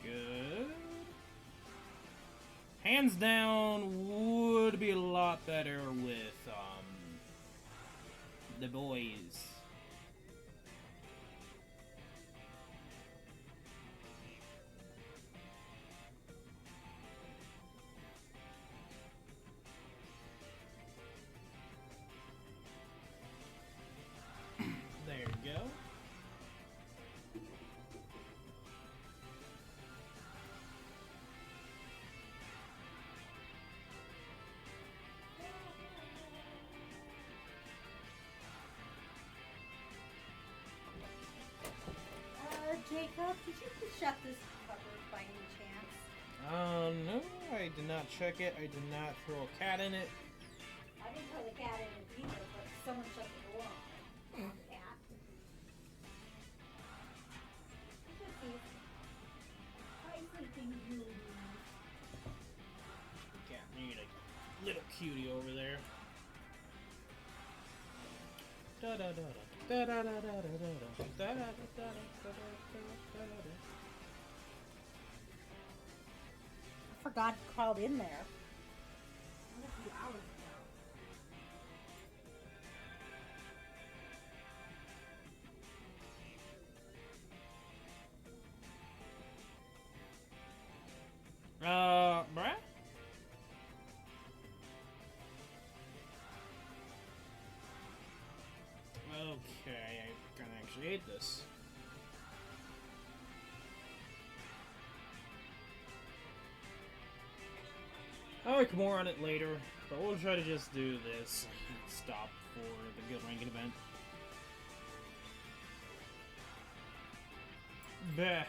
Good. Hands down, would be a lot better with the boys. There you go. Jacob, did you shut this cupboard by any chance? No, I did not check it. I did not throw a cat in it. I didn't throw the cat in it either, but someone shut the door on it. Cat. Hi, sleeping beauty. Cat, you need a little cutie over there. Da da da da. Da da da da da da da da da da. I forgot he crawled in there. A few hours ago. Bruh? Okay, I kinda actually hate this. I'll make more on it later, but we'll try to just do this and stop for the guild ranking event. Bah.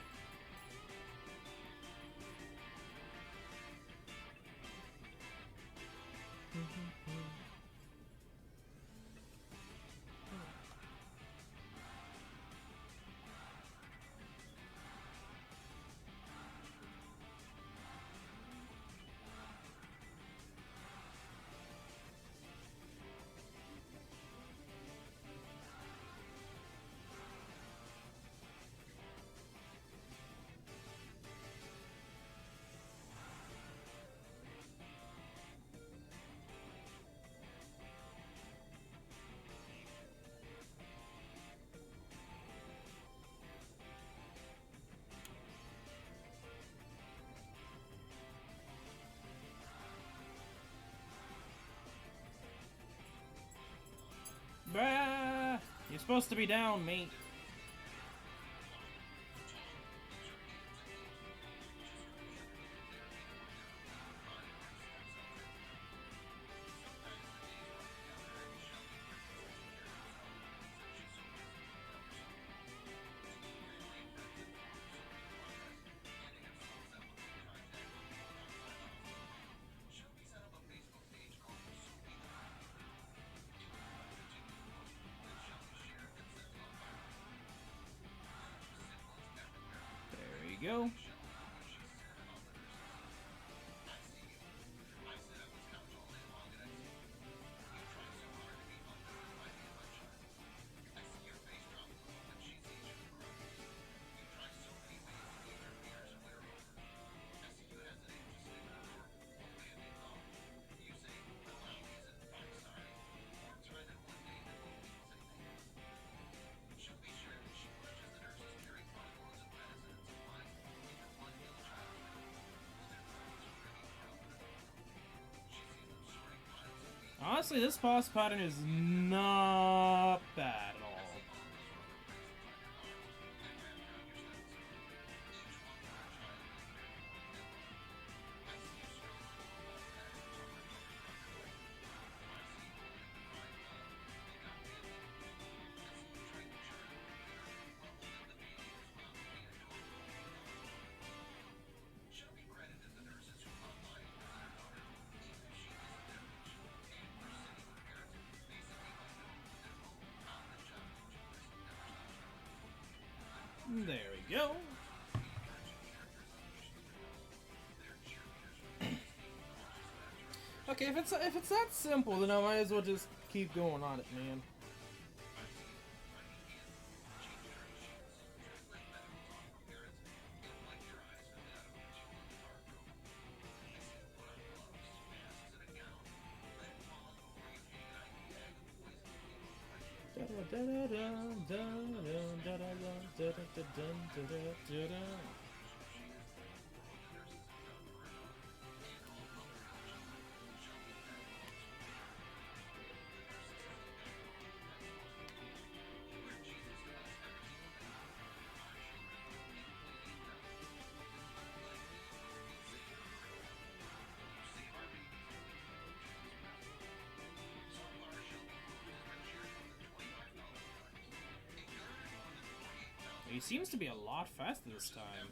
Bruh! You're supposed to be down, mate. Go. Honestly, this boss pattern is not bad at all. There we go. Okay, if it's that simple, then I might as well just keep going on it, man. He seems to be a lot faster this time.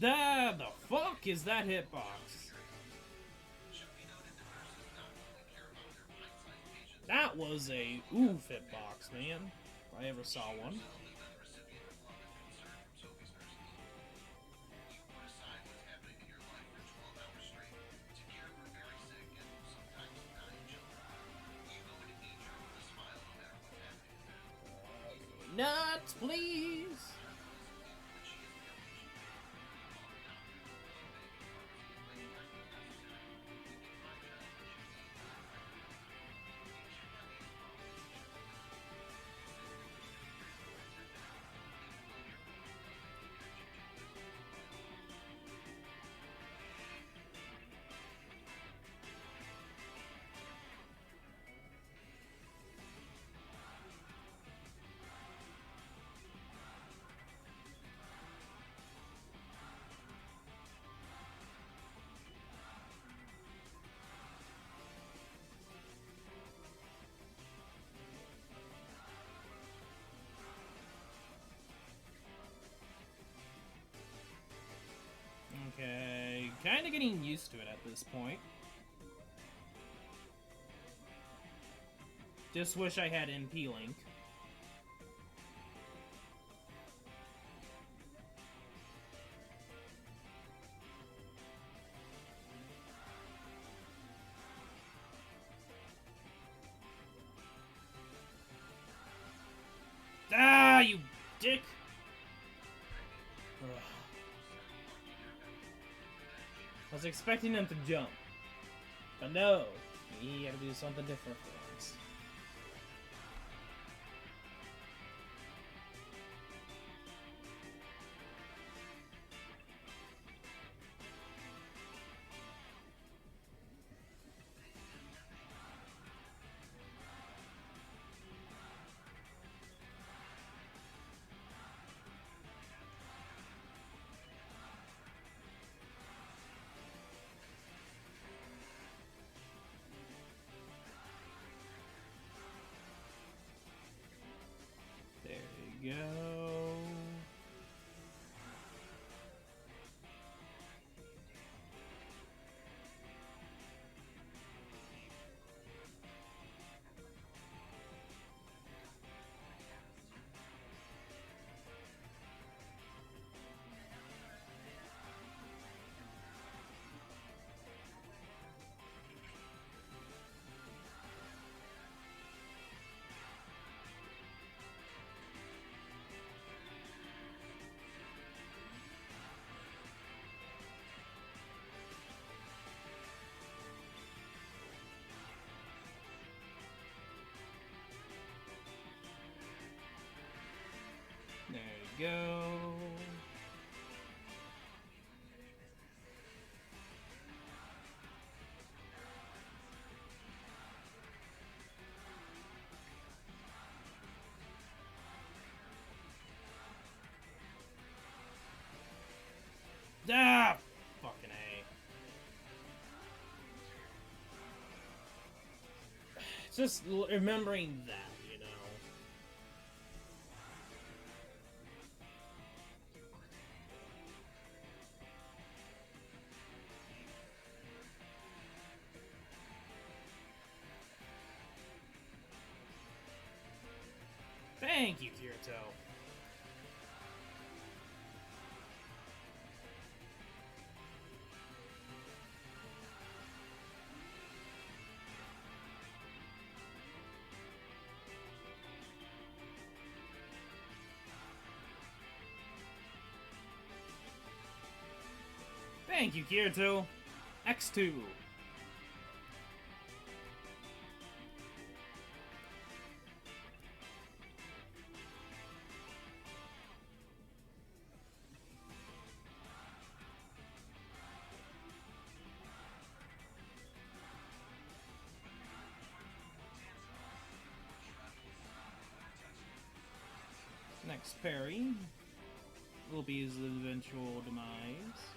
The fuck is that hitbox? That was a oof hitbox, man. If I ever saw one. Nuts, please! Okay, kind of getting used to it at this point. Just wish I had NP Link. Ah, you dick! Ugh. I was expecting them to jump, but no, you gotta do something different for once. Go. go. Ah! Fucking A. Just remembering that, you know. Thank you, Kirito. Thank you, Kirito. X2. Next parry will be his eventual demise.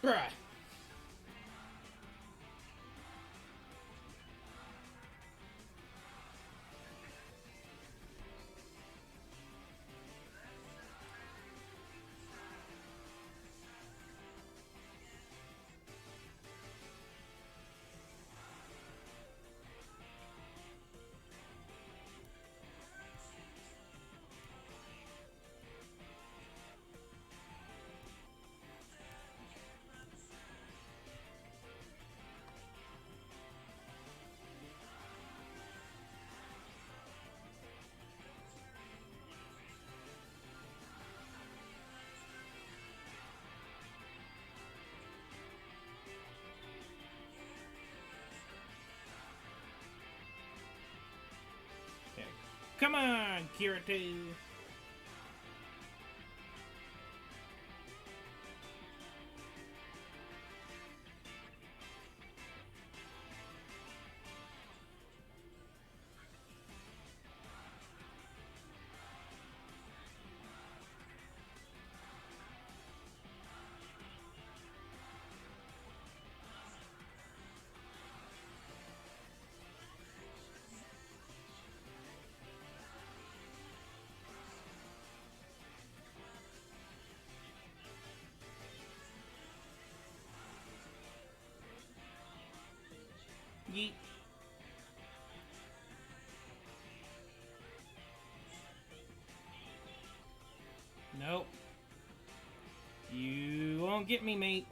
Bruh. Okay. Come on, Kirito. Yeet. Nope. You won't get me, mate.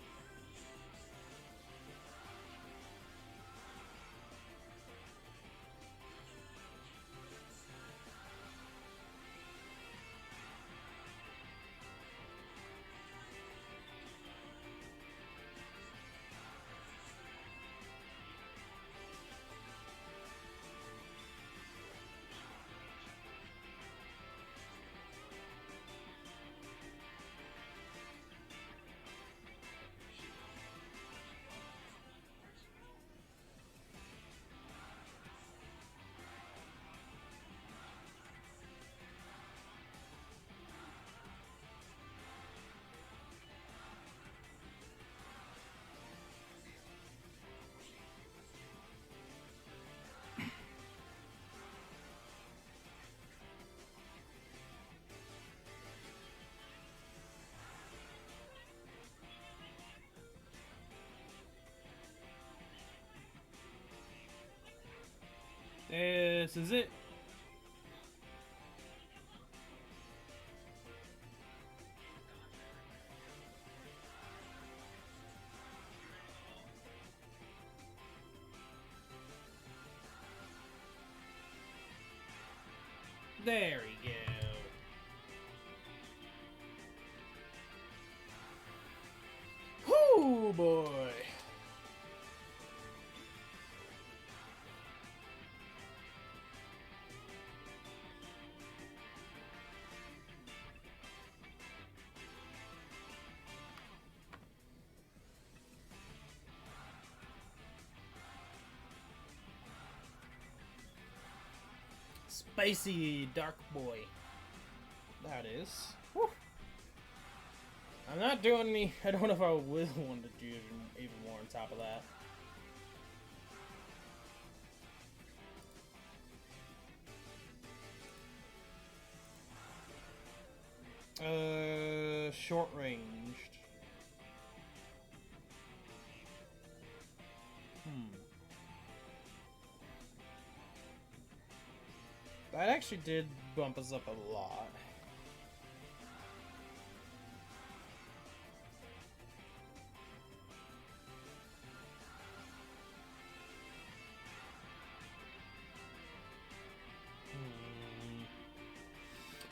this is it. There we go. Whoo, boy. Spicy dark boy. That is. Whew. I'm not doing any. I don't know if I will want to do even more on top of that. Short ranged. That actually did bump us up a lot.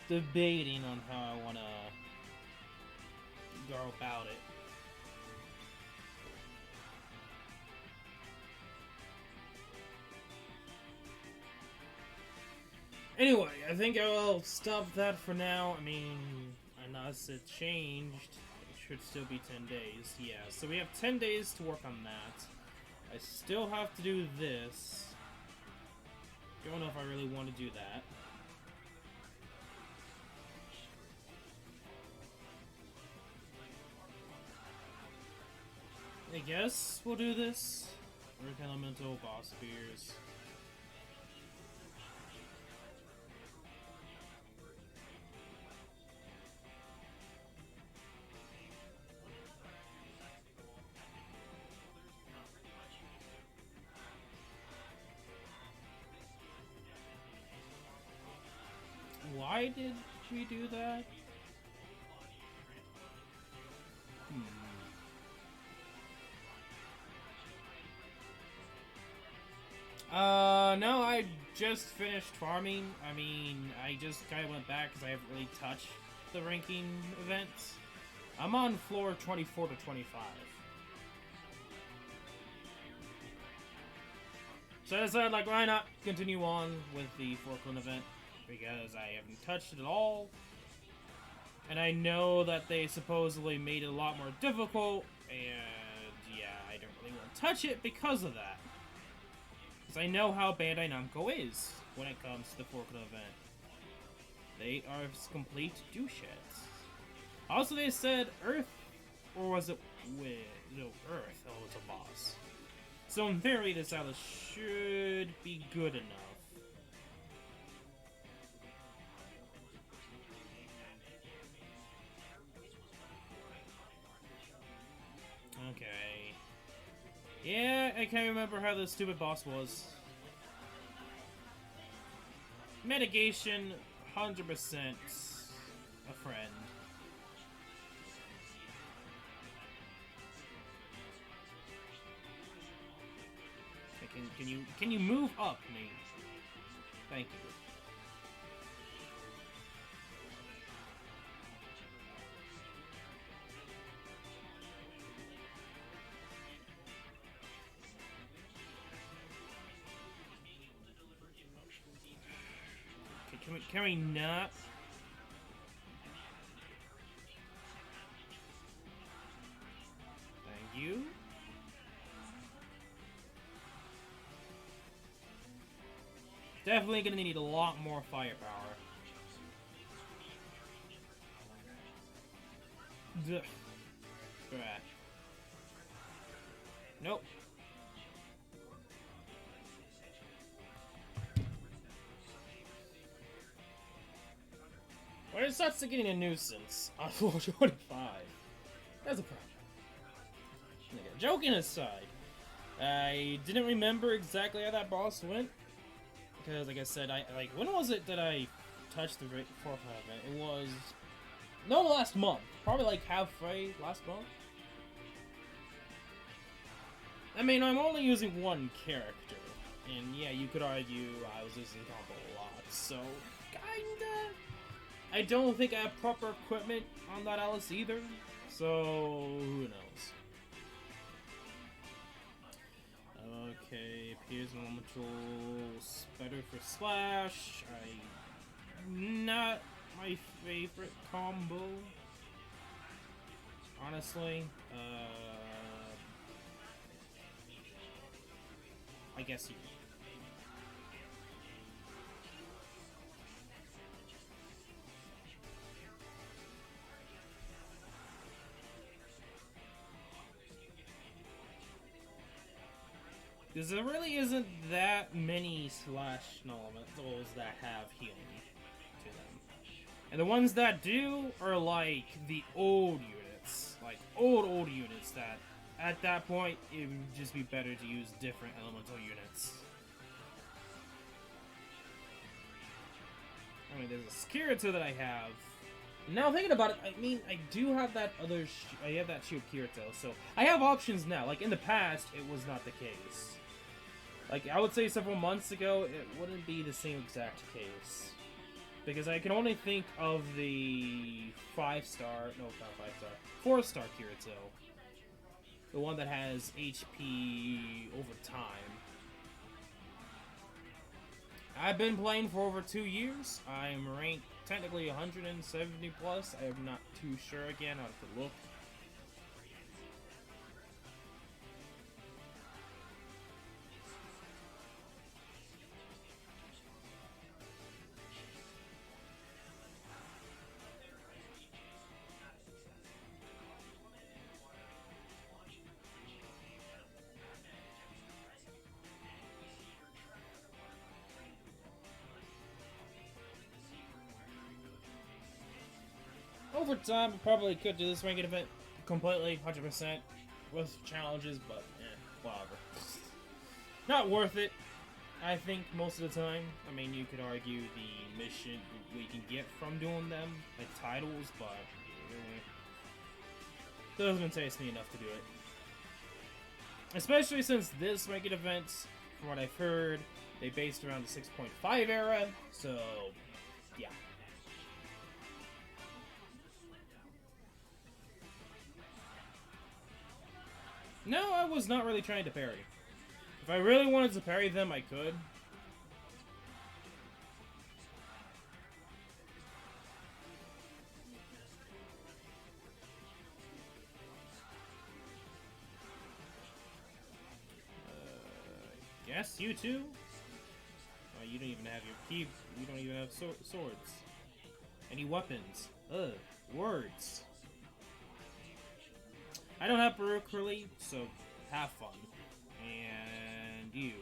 Debating on how I want to go about it. Anyway, I think I will stop that for now. I mean, unless it changed, it should still be 10 days. Yeah, so we have 10 days to work on that. I still have to do this. Don't know if I really want to do that. I guess we'll do this. Earth Elemental, Boss Spears. Why did we do that? No, I just finished farming. I mean, I just kind of went back because I haven't really touched the ranking events. I'm on floor 24 to 25. So I decided, like, why not continue on with the Forkland event? Because I haven't touched it at all. And I know that they supposedly made it a lot more difficult. And yeah, I don't really want to touch it because of that. Because I know how Bandai Namco is when it comes to the Forkland event. They are complete doucheheads. Also, they said Earth, or was it no, Earth was a boss. So in theory, this atlas should be good enough. Okay. Yeah, I can't remember how the stupid boss was. Mitigation, 100% a friend. Can you move up, mate? Thank you. Can we not? Thank you. Definitely gonna need a lot more firepower. Ugh. Nope. When it starts to getting a nuisance on floor 25, that's a problem. Okay, joking aside, I didn't remember exactly how that boss went. Because, like I said, when was it that I touched the 4-5 event? It was... No, last month. Probably like halfway last month. I mean, I'm only using one character. And yeah, you could argue I was using combo a lot. So, kinda... I don't think I have proper equipment on that Alice either. So, who knows? Okay, appears elemental better for slash. Not my favorite combo. Honestly. I guess you. Because there really isn't that many slash elementals that have healing to them. And the ones that do are like the old units. Like old units that at that point it would just be better to use different elemental units. I mean, there's a Kirito that I have. Now thinking about it, I mean, I do have that other. I have that Shield Kirito, so I have options now. Like in the past, it was not the case. Like, I would say several months ago, it wouldn't be the same exact case. Because I can only think of the 4-star Kirito. The one that has HP over time. I've been playing for over 2 years. I'm ranked technically 170 plus. I'm not too sure again. I'll have to look. Over time, I probably could do this ranking event completely, 100%, with challenges, but whatever. Not worth it, I think, most of the time. I mean, you could argue the mission we can get from doing them, like titles, but doesn't entice me enough to do it. Especially since this ranking event, from what I've heard, they based around the 6.5 era, so yeah. No, I was not really trying to parry. If I really wanted to parry them, I could. Yes, you too? Oh, you don't even have your key. You don't even have swords. Any weapons. Ugh, words. I don't have Baruch really, so have fun. And you.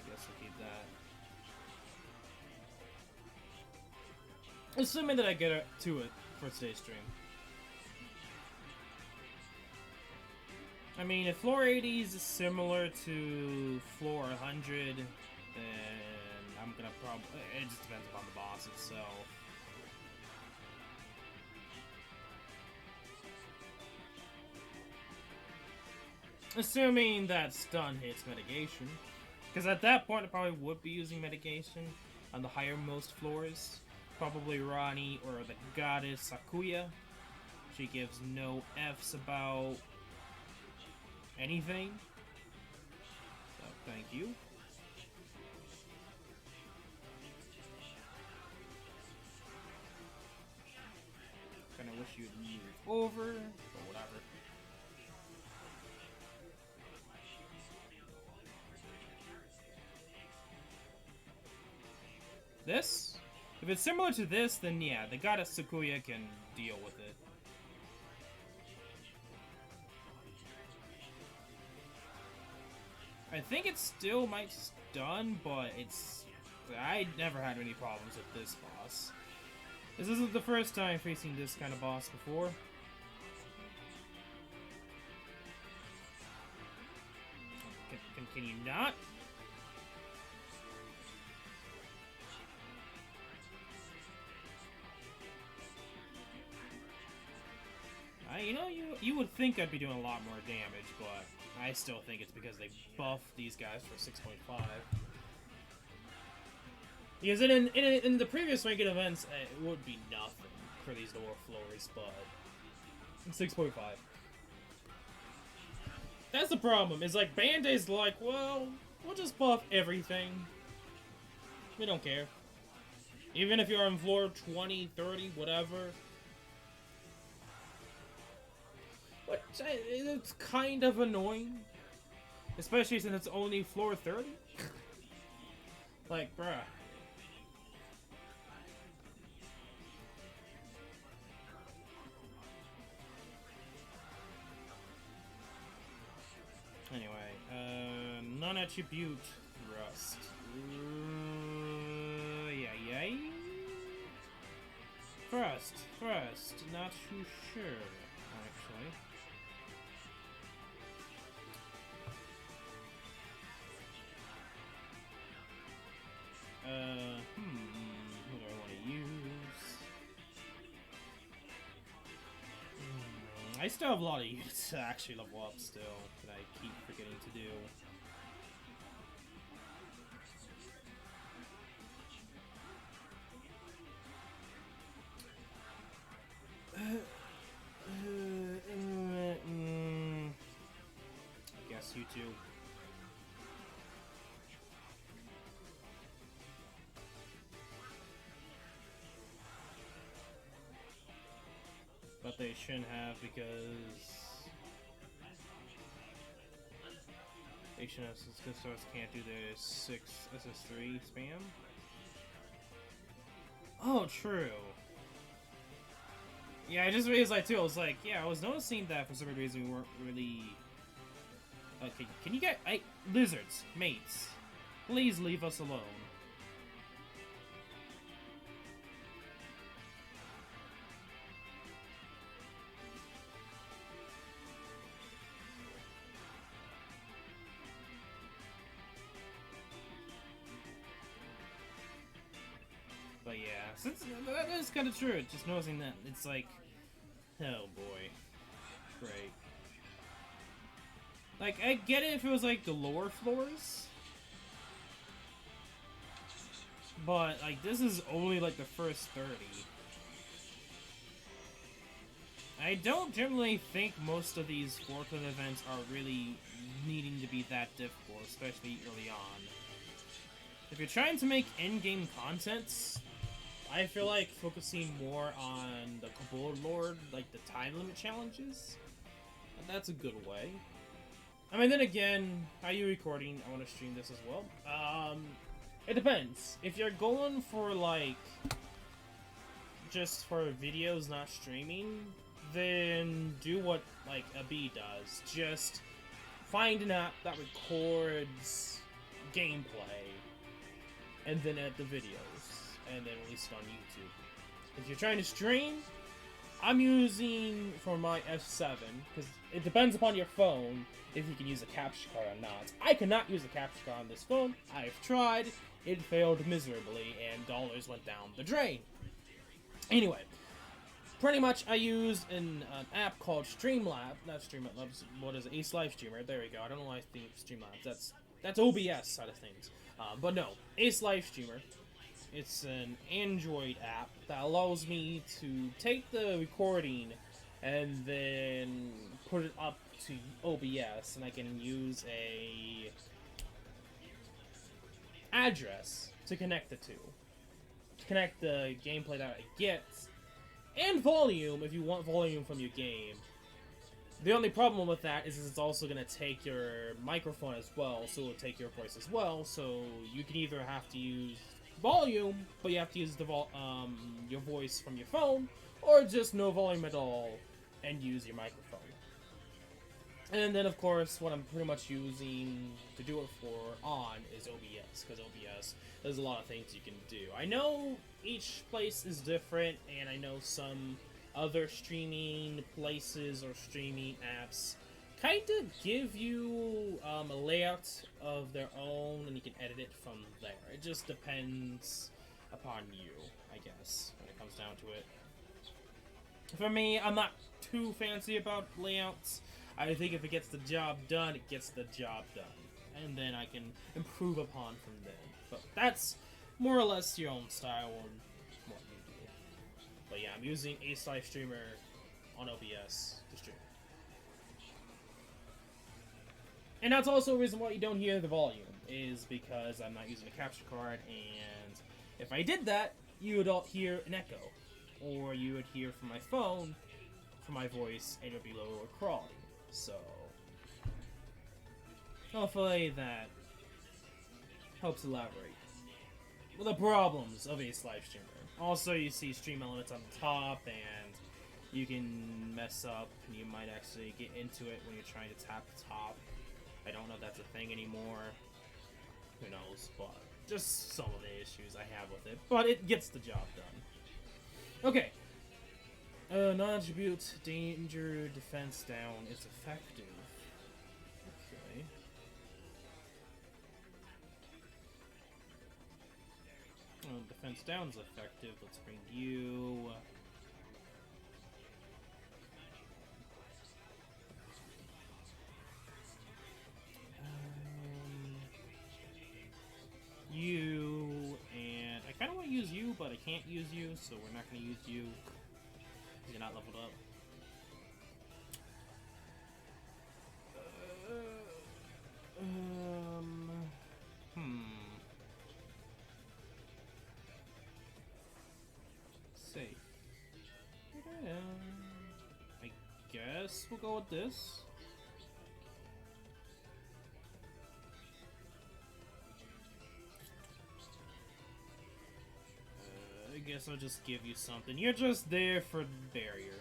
Guess we'll keep that. Assuming that I get to it for today's stream. I mean, if floor 80 is similar to floor 100, then I'm gonna probably... It just depends upon the boss itself. Assuming that stun hits mitigation. Because at that point, I probably would be using mitigation on the highermost floors. Probably Rani or the goddess Sakuya. She gives no F's about anything. So, thank you. Kinda wish you'd move over, but whatever. This? If it's similar to this, then yeah, the goddess Sakuya can deal with it. I think it still might stun, but it's... I never had any problems with this boss. This isn't the first time facing this kind of boss before. Can you not? You know, you would think I'd be doing a lot more damage, but I still think it's because they buffed these guys for 6.5. Because in the previous ranked events, it would be nothing for these lower floors, but 6.5. That's the problem, is like Band-Aid's like, well, we'll just buff everything. We don't care. Even if you're on floor 20, 30, whatever. But it's kind of annoying. Especially since it's only floor 30. Like, bruh. Anyway, non-attribute thrust. Yeah. Thrust. Not too sure, actually. Who do I want to use? I still have a lot of units to actually level up still, that I keep forgetting to do. I guess you two. But they shouldn't have, because HS can't do the 6 SS3 spam. Oh, true. Yeah, I just realized too. I was like, yeah, I was noticing that for some reason we weren't really. Okay, can you get lizards, mates? Please leave us alone. But yeah, since that is kind of true. Just noticing that it's like, oh boy, great. Like, I get it if it was like the lower floors, but like this is only like the first 30. I don't generally think most of these forklift events are really needing to be that difficult, especially early on. If you're trying to make in-game content, I feel like focusing more on the Kabul Lord, like the time limit challenges, that's a good way. I mean, then again, how are you recording? I want to stream this as well. It depends. If you're going for like just for videos, not streaming, then do what like a B does. Just find an app that records gameplay and then edit the videos and then release it on YouTube. If you're trying to stream, I'm using for my F7 because it depends upon your phone if you can use a capture card or not. I cannot use a capture card on this phone. I've tried. It failed miserably and dollars went down the drain. Anyway, pretty much I use an app called Streamlabs. Not Streamlabs. What is it? Ace Live Streamer. There we go. I don't know why I think Streamlabs. That's OBS side of things. But no, Ace Live Streamer. It's an Android app that allows me to take the recording and then put it up to OBS, and I can use a address to connect the two. To connect the gameplay that I get, and volume if you want volume from your game. The only problem with that is it's also going to take your microphone as well, so it'll take your voice as well, so you can either have to use volume, but you have to use the your voice from your phone, or just no volume at all and use your microphone. And then, of course, what I'm pretty much using to do it is OBS, because OBS, there's a lot of things you can do. I know each place is different, and I know some other streaming places or streaming apps kind of give you a layout of their own, and you can edit it from there. It just depends upon you, I guess, when it comes down to it. For me, I'm not too fancy about layouts. I think if it gets the job done, it gets the job done. And then I can improve upon from there. But that's more or less your own style and what you do. But yeah, I'm using Ace Live Streamer on OBS to stream. And that's also a reason why you don't hear the volume, is because I'm not using a capture card, and if I did that, you would all hear an echo. Or you would hear from my phone, from my voice, and it would be lower quality. So, hopefully that helps elaborate the problems of Ace Live Streamer. Also, you see stream elements on the top, and you can mess up, and you might actually get into it when you're trying to tap the top. I don't know if that's a thing anymore. Who knows, but just some of the issues I have with it. But it gets the job done. Okay. Non-attribute danger defense down is effective. Okay. Defense down is effective. Let's bring you. You, and I kind of want to use you, but I can't use you, so we're not going to use you. You're not leveled up. Safe. I guess we'll go with this. I guess I'll just give you something. You're just there for the barrier.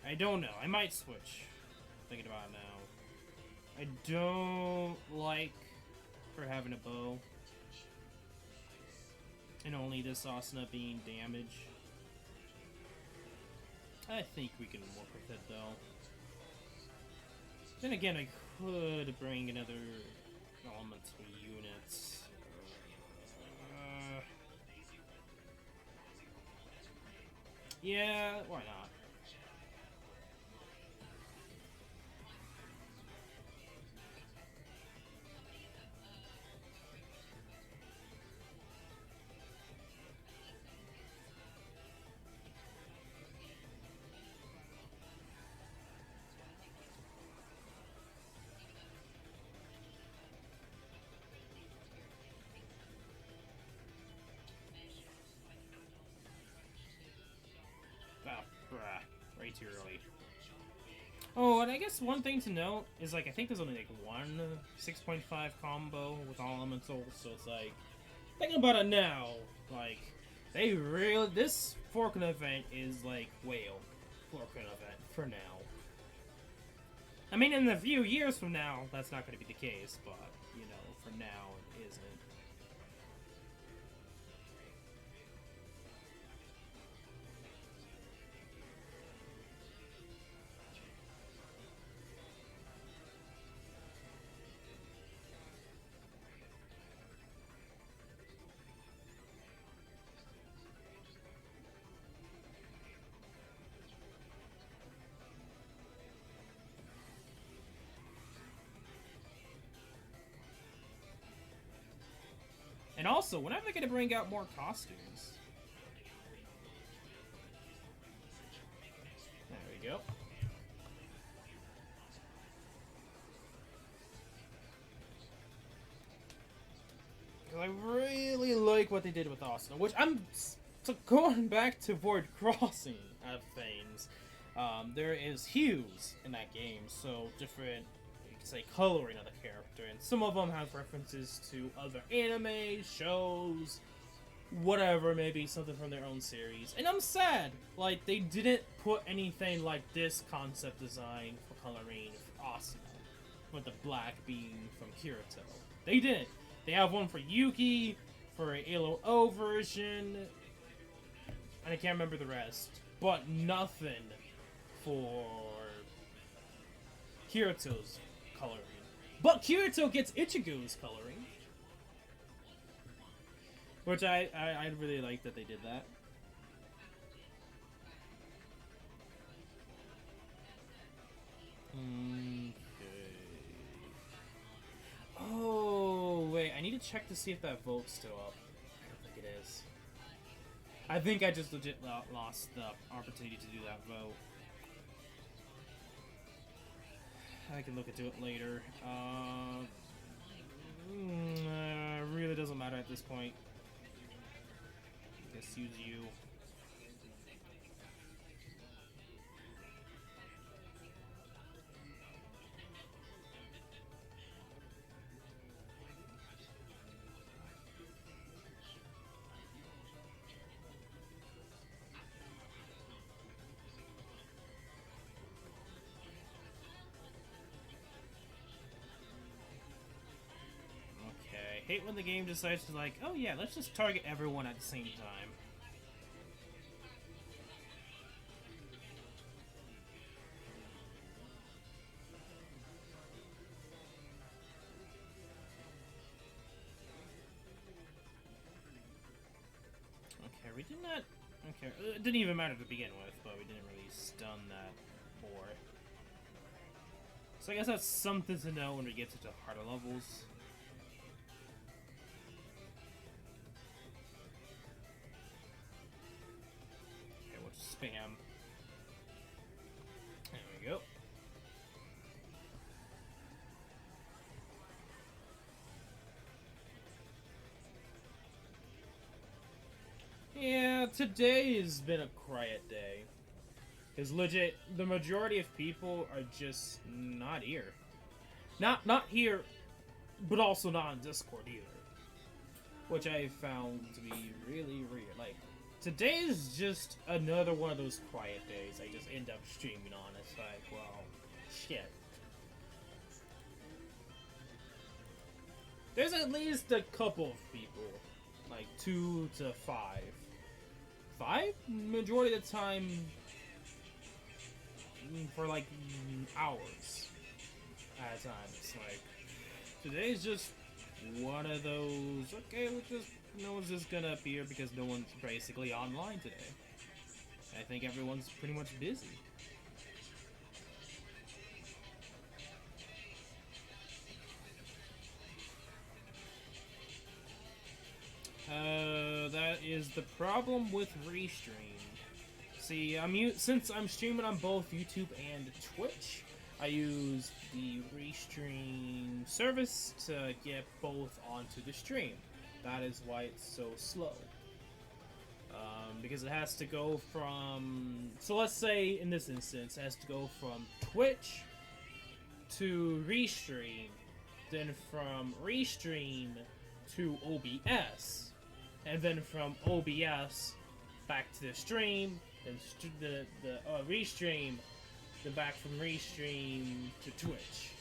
I don't know. I might switch. Thinking about it now. I don't like her having a bow. And only this Asuna being damage. I think we can work with it though. Then again, I could bring another elemental unit. Yeah, why not? Way too early. Oh, and I guess one thing to note is, like, I think there's only, like, one 6.5 combo with all elementals, so it's like, thinking about it now, like, they really, this Forkin event is, like, whale Forkin event for now. I mean, in a few years from now, that's not going to be the case, but, you know, for now, it isn't. And also, when are they going to bring out more costumes? There we go. Because I really like what they did with Asuna, which I'm... So going back to Void Crossing of things, there is hues in that game, so different... say coloring of the character, and some of them have references to other anime, shows, whatever, maybe something from their own series. And I'm sad, like, they didn't put anything like this concept design for coloring for Asuna, with the black being from Kirito. They didn't. They have one for Yuki, for a Halo O version, and I can't remember the rest, but nothing for Kirito's coloring. But Kirito gets Ichigo's coloring. Which I really like that they did that. Okay. Oh, wait, I need to check to see if that vote's still up. I don't think it is. I think I just legit lost the opportunity to do that vote. I can look into it later. Really doesn't matter at this point. Just use you. Hate when the game decides to like, oh yeah, let's just target everyone at the same time. Okay, we did not... Okay, it didn't even matter to begin with, but we didn't really stun that boar. So I guess that's something to know when we get to the harder levels. Spam. There we go. Yeah, today has been a quiet day. Because legit, the majority of people are just not here. Not here, but also not on Discord either. Which I found to be really weird. Like, today is just another one of those quiet days I just end up streaming on. It's like, well, shit. There's at least a couple of people. Like, 2 to 5. 5? Majority of the time, for like, hours at a time. It's like, today's just one of those, okay, no one's just gonna appear because no one's basically online today. I think everyone's pretty much busy. That is the problem with Restream. See, since I'm streaming on both YouTube and Twitch, I use the Restream service to get both onto the stream. That is why it's so slow. Because it has to go from... So let's say, in this instance, it has to go from Twitch to Restream, then from Restream to OBS, and then from OBS back to the stream, then the Restream, then back from Restream to Twitch,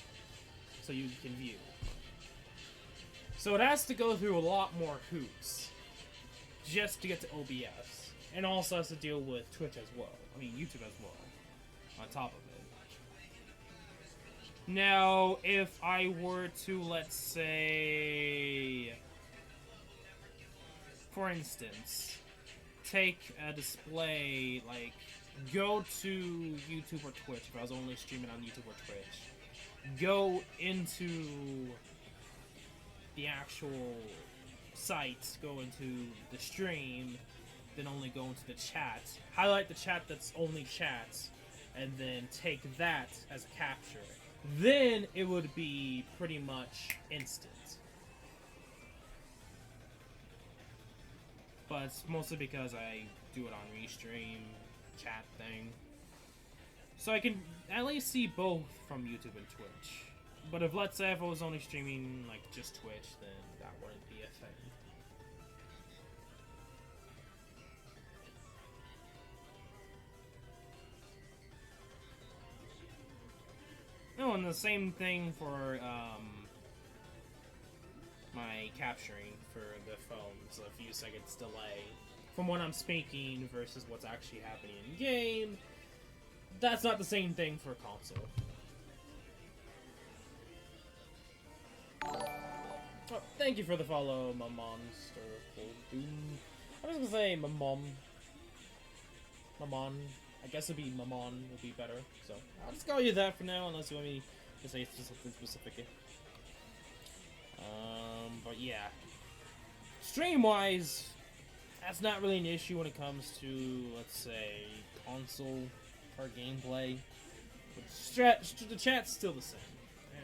so you can view. So it has to go through a lot more hoops just to get to OBS, and also has to deal with Twitch as well. I mean, YouTube as well, on top of it. Now, if I were to, let's say, for instance, take a display, like, go to YouTube or Twitch, if I was only streaming on YouTube or Twitch, go into the actual site, go into the stream, then only go into the chat, highlight the chat that's only chats, and then take that as a capture. Then it would be pretty much instant. But it's mostly because I do it on Restream, chat thing. So I can at least see both from YouTube and Twitch. But if, let's say, if I was only streaming, like, just Twitch, then that wouldn't be a thing. Oh, and the same thing for, my capturing for the phone's a few seconds delay from when I'm speaking versus what's actually happening in game. That's not the same thing for console. Thank you for the follow, my monster. Doom. I was gonna say my mom. Mamon. I guess it'd be Mamon would be better. So I'll just call you that for now, unless you want me to say something specific. But yeah. Stream-wise, that's not really an issue when it comes to, let's say, console or gameplay. But the chat's still the same.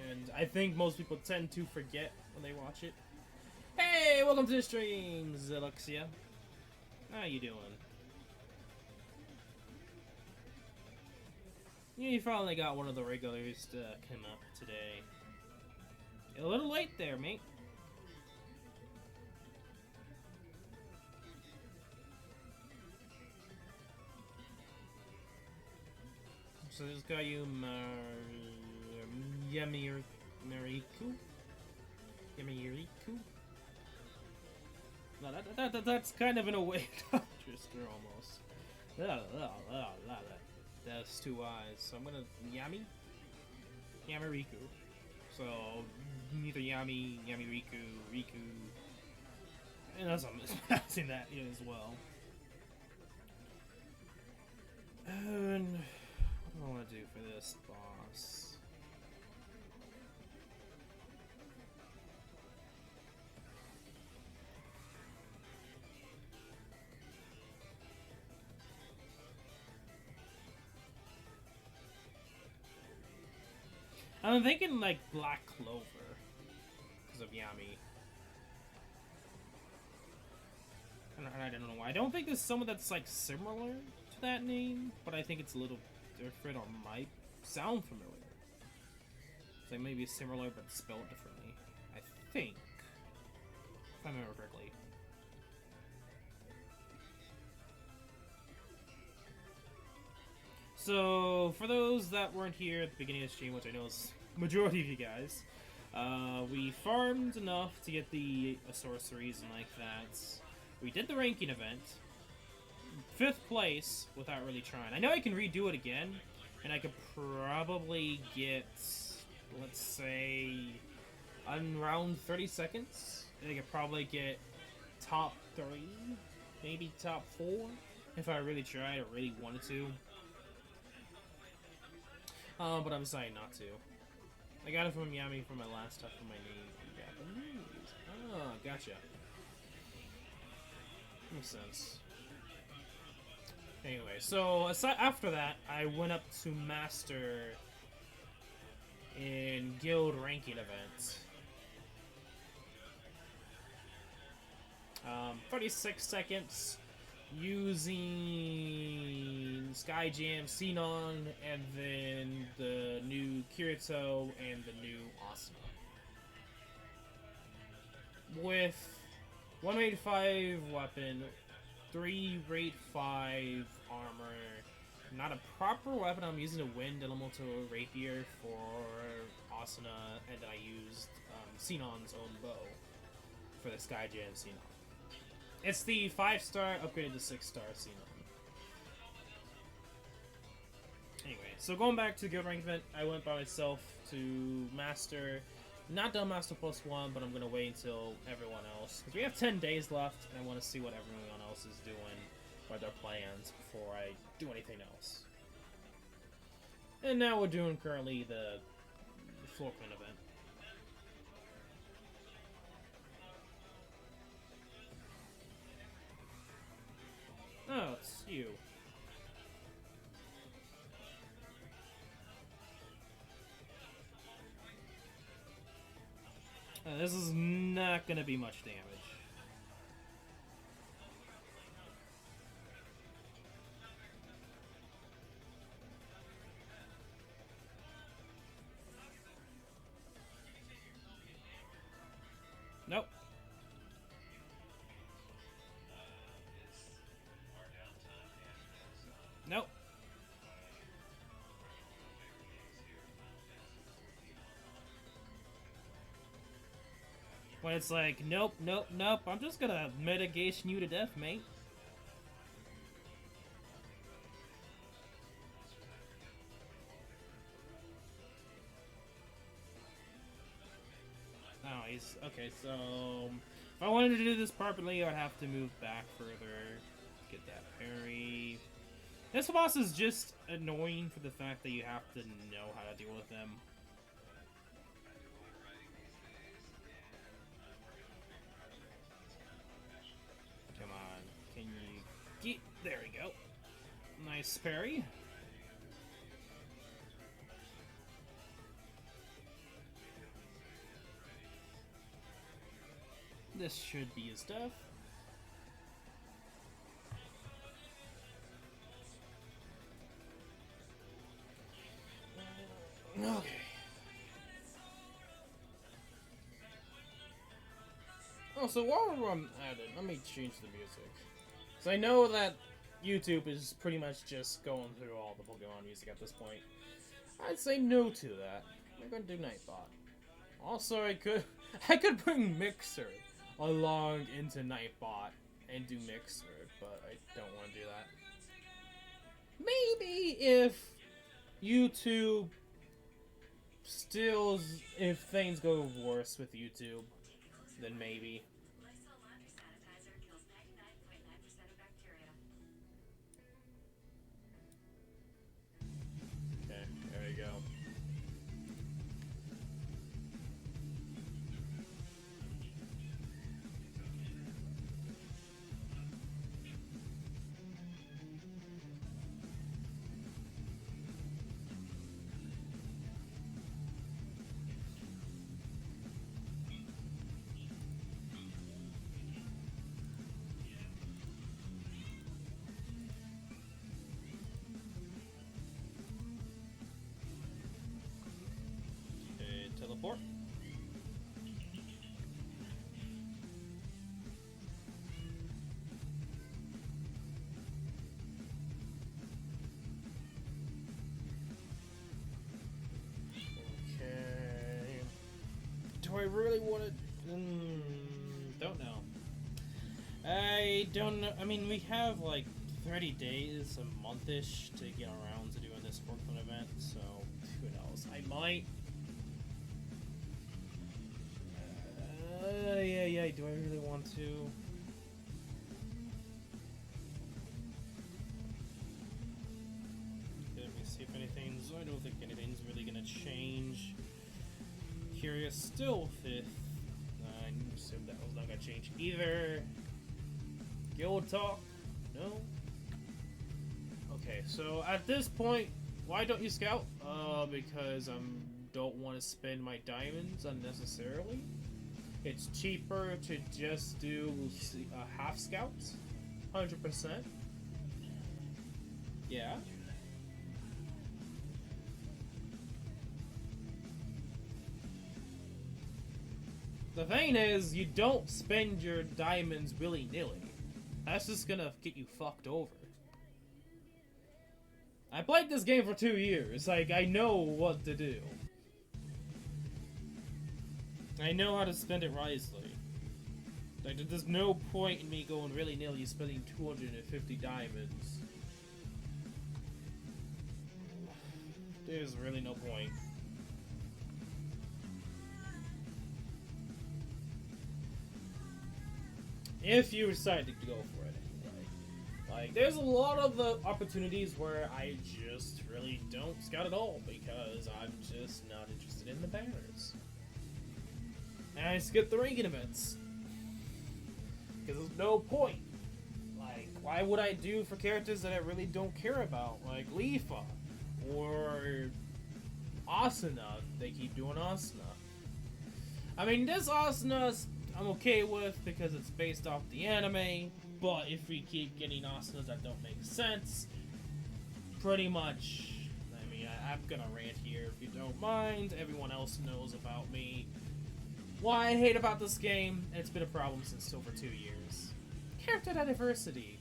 And I think most people tend to forget when they watch it. Hey, welcome to the stream, Zelexia. How you doing? Yeah, you finally got one of the regulars to come up today. A little late there, mate. So this got you Yamiriku? Yamiriku? No, that's kind of in a way Twister almost. That's two eyes. So I'm gonna Yamiriku. So neither Yami, Yamiriku, Riku. And that's I'm mispronouncing that as well. And what do I want to do for this boss? I'm thinking like Black Clover because of Yami. I don't know why. I don't think there's someone that's like similar to that name, but I think it's a little different or might sound familiar. So maybe similar but spelled differently. I think, if I remember correctly. So, for those that weren't here at the beginning of the stream, which I know is majority of you guys, we farmed enough to get the sorceries and like that. We did the ranking event. 5th place without really trying. I know I can redo it again, and I could probably get, let's say, around 30 seconds. And I could probably get top 3, maybe top 4, if I really tried or really wanted to. But I'm deciding not to. I got it from Yami for my last stuff for my name. Japanese. Oh, gotcha. Makes sense. Anyway, so after that, I went up to Master in Guild ranking event. 36 seconds. Using Skyjam, Xenon, and then the new Kirito and the new Asuna. With 1 rate 5 weapon, 3 rate 5 armor, not a proper weapon, I'm using a wind elemental rapier for Asuna, and then I used Xenon's own bow for the Skyjam Xenon. It's the 5-star upgraded to 6-star Xenon. Anyway, so going back to the Guild Rank event, I went by myself to Master. Not done Master Plus 1, but I'm going to wait until everyone else. Because we have 10 days left, and I want to see what everyone else is doing, what their plans, before I do anything else. And now we're doing currently the floor plan event. Oh, it's you. This is not gonna be much damage. Nope. Nope. When it's like, nope, nope, nope, I'm just gonna mitigation you to death, mate. Oh, Nice. Okay, so if I wanted to do this properly, I'd have to move back further, get that parry. This boss is just annoying for the fact that you have to know how to deal with them. Come on, can you get... There we go. Nice parry. This should be his stuff. Okay. Oh, so while we're at it, let me change the music. So I know that YouTube is pretty much just going through all the Pokemon music at this point. I'd say no to that. We're gonna do Nightbot. Also, I could bring Mixer along into Nightbot and do Mixer, but I don't want to do that. Maybe if YouTube still, if things go worse with YouTube, then maybe. Okay, there you go. Teleport. Okay. Do I really want to? Don't know. I don't know. I mean, we have like 30 days, a month-ish to get around to doing this Brooklyn event, so who knows? I might. Yeah, do I really want to? Let me see if anything's... I don't think anything's really gonna change. Curious still 5th. I assume that was not gonna change either. Guild talk? No? Okay, so at this point, why don't you scout? Because I don't want to spend my diamonds unnecessarily. It's cheaper to just do half scouts, 100%. Yeah. The thing is, you don't spend your diamonds willy-nilly. That's just gonna get you fucked over. I played this game for 2 years. Like, I know what to do. I know how to spend it wisely. Like, there's no point in me going willy-nilly spending 250 diamonds. There's really no point. If you decide to go for it anyway. Like, there's a lot of the opportunities where I just really don't scout at all because I'm just not interested in the banners. And I skip the ranking events. Because there's no point. Like, why would I do for characters that I really don't care about? Like Leafa. Or Asuna. They keep doing Asuna. I mean, this Asuna I'm okay with because it's based off the anime. But if we keep getting Asunas that don't make sense, pretty much, I mean, I'm gonna rant here if you don't mind. Everyone else knows about me. What I hate about this game, it's been a problem since over 2 years. Character diversity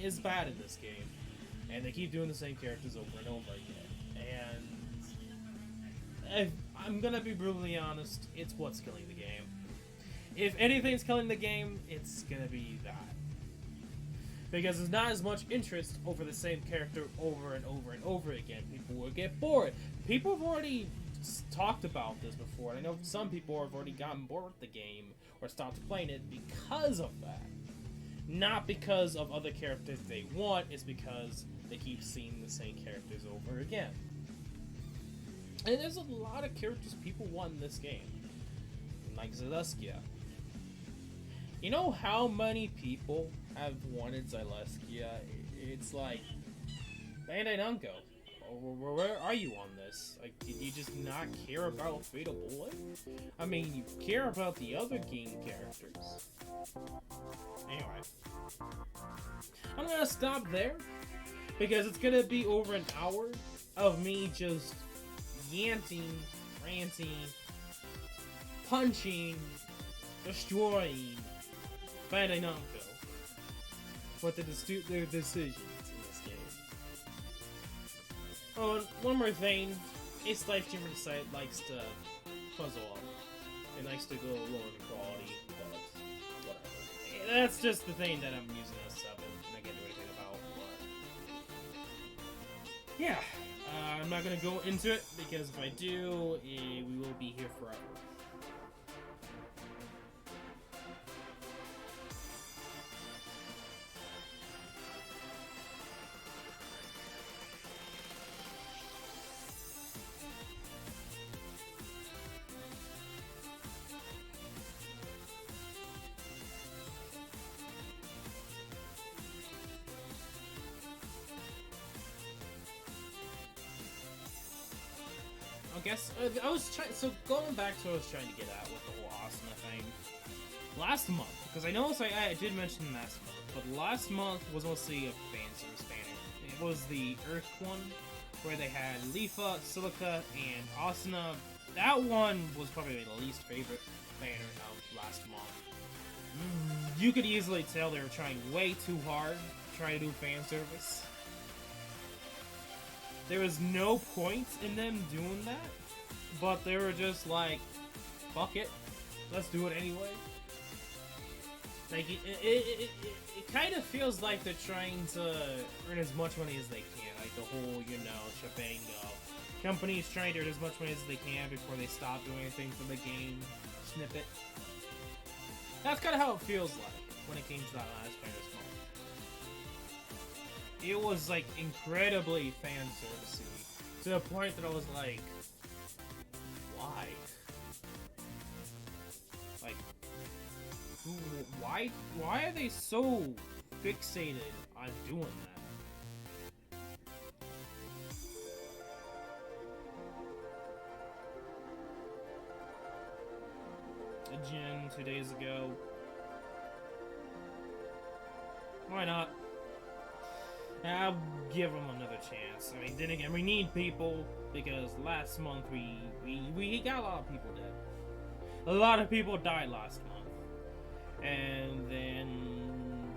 is bad in this game. And they keep doing the same characters over and over again. And I'm gonna be brutally honest, it's what's killing the game. If anything's killing the game, it's gonna be that. Because there's not as much interest over the same character over and over and over again. People will get bored. People have already talked about this before, and I know some people have already gotten bored with the game or stopped playing it because of that. Not because of other characters they want, it's because they keep seeing the same characters over again. And there's a lot of characters people want in this game. Like Zaleskia. You know how many people have wanted Zaleskia? It's like, Bandai Namco, where are you on this? Like, did you just not care about Fatal Bullet? I mean, you care about the other game characters. Anyway, I'm gonna stop there because it's gonna be over an hour of me just yanting, ranting, punching, destroying Bandai Namco with their decisions in this game. Oh, and one more thing, Ace Life Streamer site likes to puzzle up. It likes to go lower in quality, but whatever. That's just the thing that I'm using as 7, and I can't do anything about, but yeah. I'm not gonna go into it, because if I do, we will be here forever. I guess, I was trying, so going back to what I was trying to get at with the whole Asuna thing. Last month, because I know I did mention last month, but last month was mostly a fan service banner. It was the Earth one, where they had Leafa, Silica, and Asuna. That one was probably my least favorite banner of last month. You could easily tell they were trying way too hard to try to do fan service. There was no point in them doing that, but they were just like, fuck it, let's do it anyway. Like, it kind of feels like they're trying to earn as much money as they can, like the whole, you know, shebang of companies trying to earn as much money as they can before they stop doing anything for the game snippet. That's kind of how it feels like when it came to that last banner smoke. It was like incredibly fan servicey to the point that I was like, why? Like, why are they so fixated on doing that? A Jin 2 days ago. Why not? I'll give them another chance. I mean, then again, we need people, because last month we got a lot of people dead. A lot of people died last month. And then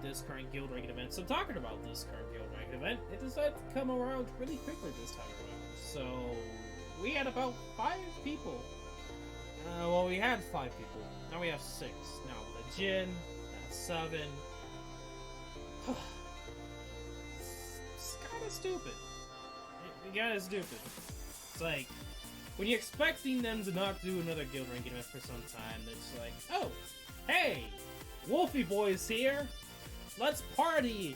this current guild ranking event. So talking about this current guild ranking event, it decided to come around really quickly this time around. So we had about 5 people. Well, we had 5 people. Now we have 6. Now with a Jin, that's 7. Stupid. It kinda stupid. It's like, when you're expecting them to not do another guild ranking event for some time, it's like, oh, hey, Wolfie Boy's here, let's party!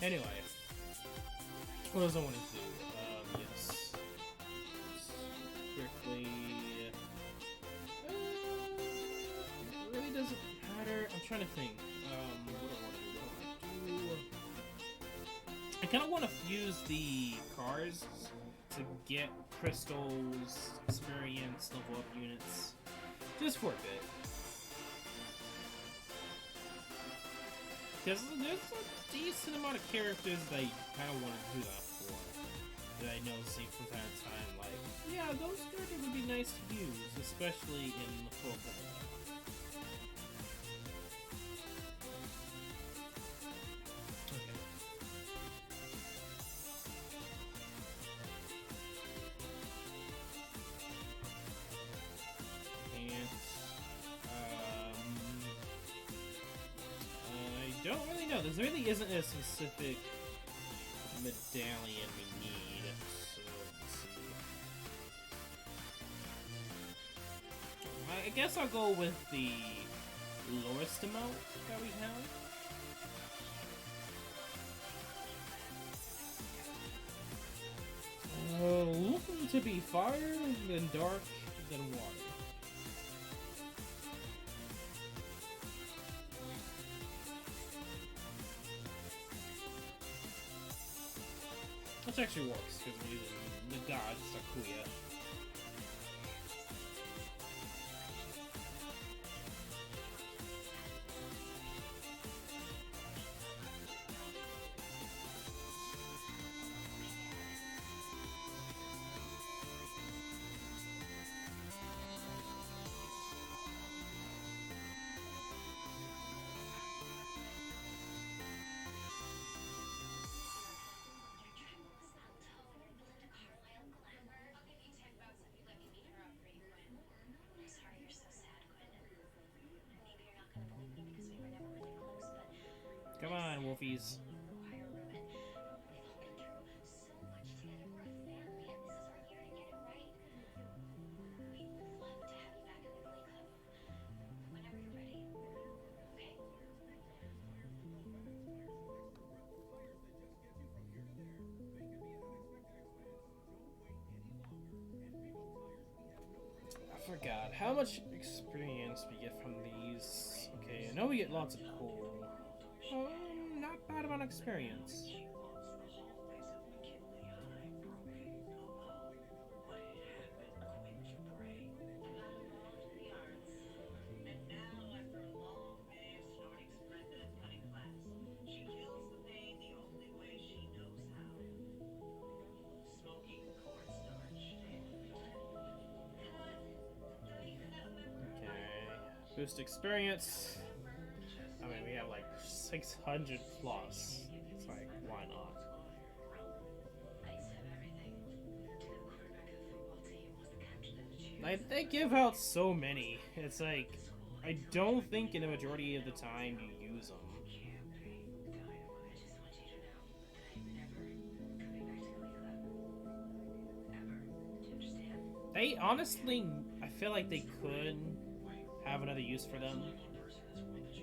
Anyway, what was I wanting to do? Yes. Quickly. It really doesn't matter. I'm trying to think. What do I want to do? I kind of want to fuse the cars to get crystals, experience, level up units, just for a bit. Because there's a decent amount of characters that I kind of want to do that for. That I know see from time to time, like, yeah, those characters would be nice to use, especially in the full game. I don't really know. There really isn't a specific medallion we need. So let's see. I guess I'll go with the lowest amount that we have. Looking to be fire, then dark, then water. Which actually works, because we're using the god Sakuya. Come on, Wolfies. I forgot how much experience we get from these. Okay, I know we get lots of cool. Not bad amount of experience. Boost experience. I mean, we have like 600 plus. It's like, why not? Like, they give out so many. It's like, I don't think in the majority of the time you use them. They honestly, I feel like they could have another use for them.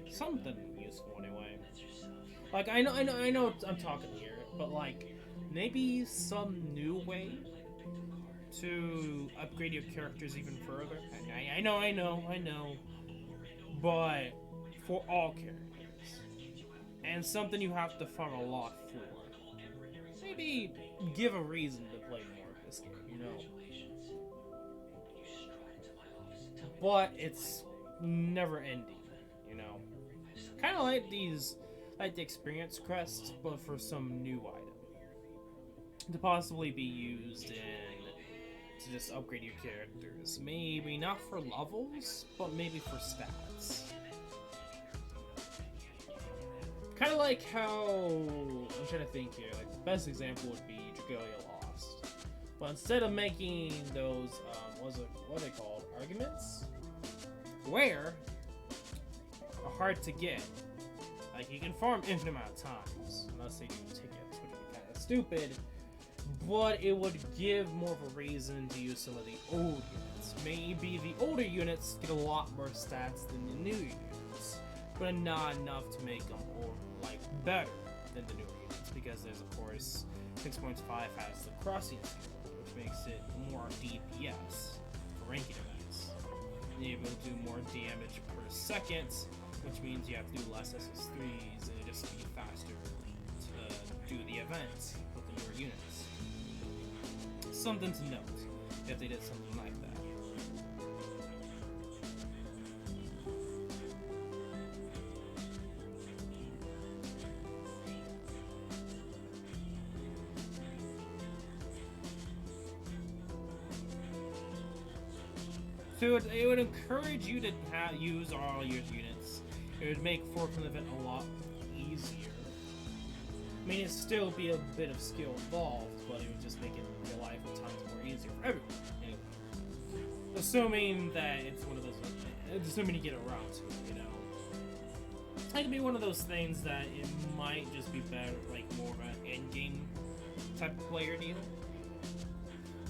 Something useful anyway. Like I know I'm talking here, but like maybe some new way to upgrade your characters even further. I know. But for all characters. And something you have to farm a lot for. Maybe give a reason to play more of this game, you know. But it's never ending, you know. Kind of like these, like the experience crest, but for some new item to possibly be used in to just upgrade your characters. Maybe not for levels, but maybe for stats. Kind of like how I'm trying to think here. Like the best example would be Dragalia Lost, but instead of making those, what are they called? Arguments? Where are hard to get. Like you can farm infinite amount of times, unless they do tickets, which would be kind of stupid. But it would give more of a reason to use some of the old units. Maybe the older units get a lot more stats than the new units, but not enough to make them like better than the newer units. Because there's of course 6.5 has the crossing skill, which makes it more DPS for ranking events. Able to do more damage per second, which means you have to do less SS3s and it just be faster to do the event with the newer units. Something to note if they did something like that. So it would encourage you to use all your units. It would make Forklift event a lot easier. I mean, it'd still be a bit of skill involved, but it would just make it your life tons more easier for everyone. Anyway, assuming that it's one of those, assuming you get around to it, you know. It could be one of those things that it might just be better, like more of an end-game type of player deal.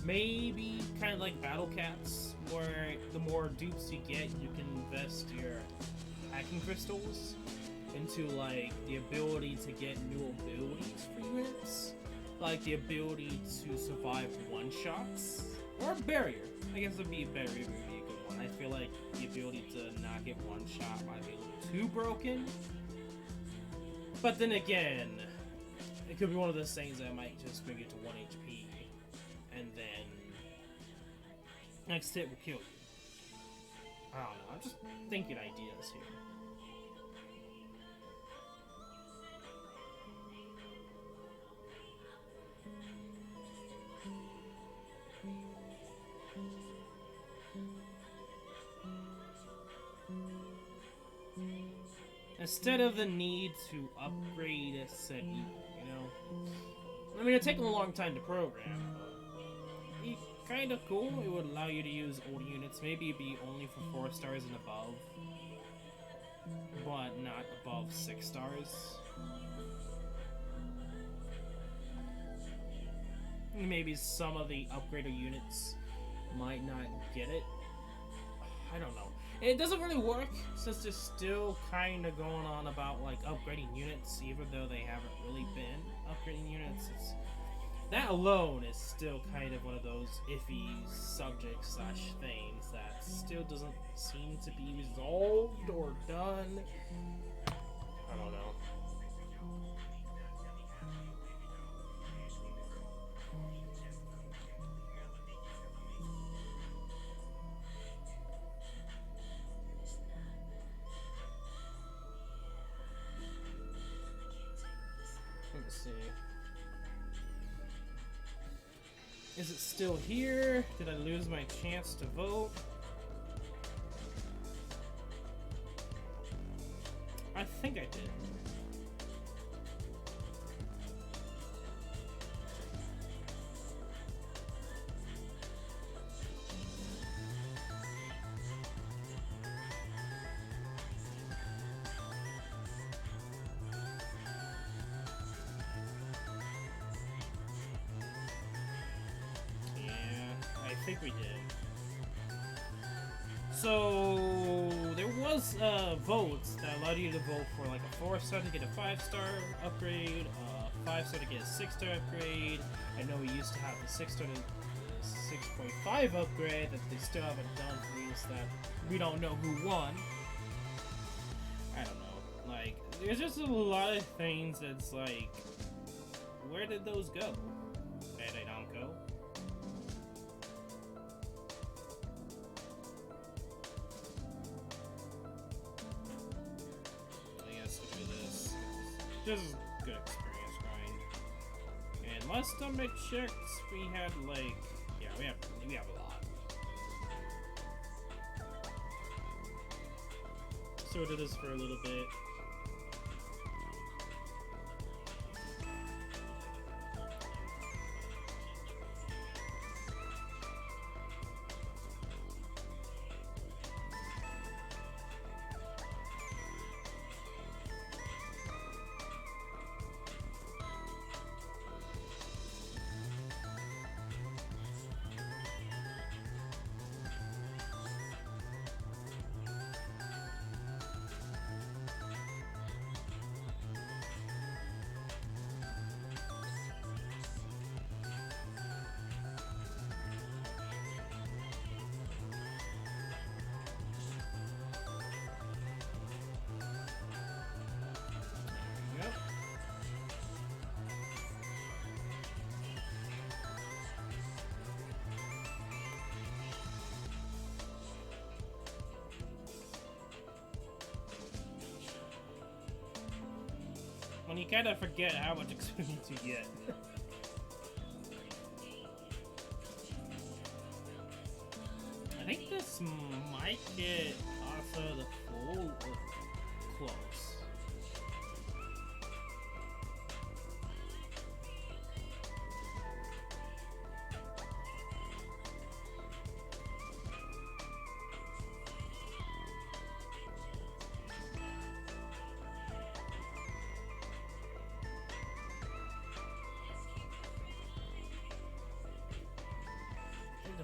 Maybe kind of like Battle Cats, where the more dupes you get, you can invest your hacking crystals into like the ability to get new abilities for units, like the ability to survive one-shots or barrier. I guess a barrier would be a good one. I feel like the ability to not get one shot might be a little too broken, but then again, it could be one of those things that might just bring it to 1 HP, and then next hit will kill you. I don't know. I'm just thinking ideas here. Instead of the need to upgrade a set, you know? I mean, it'd take a long time to program, but it's kind of cool. It would allow you to use old units, maybe it'd be only for 4 stars and above, but not above 6 stars. Maybe some of the upgraded units might not get it. I don't know. It doesn't really work since they're still kind of going on about like upgrading units, even though they haven't really been upgrading units. That alone is still kind of one of those iffy subjects / things that still doesn't seem to be resolved or done. I don't know. Let's see. Is it still here? Did I lose my chance to vote? I think I did. I think we did. So there was votes that allowed you to vote for like a 4-star to get a 5-star upgrade, 5-star to get a 6-star upgrade. I know we used to have the 6-star to 6.5 upgrade that they still haven't done for these that we don't know who won. I don't know. Like, there's just a lot of things that's like, where did those go? Where they don't go? This is a good experience, Freind. And last time I checked, we had like, yeah, we have a lot. So I did this for a little bit. When you kind of forget how much experience you get. I think this might get also the full or close.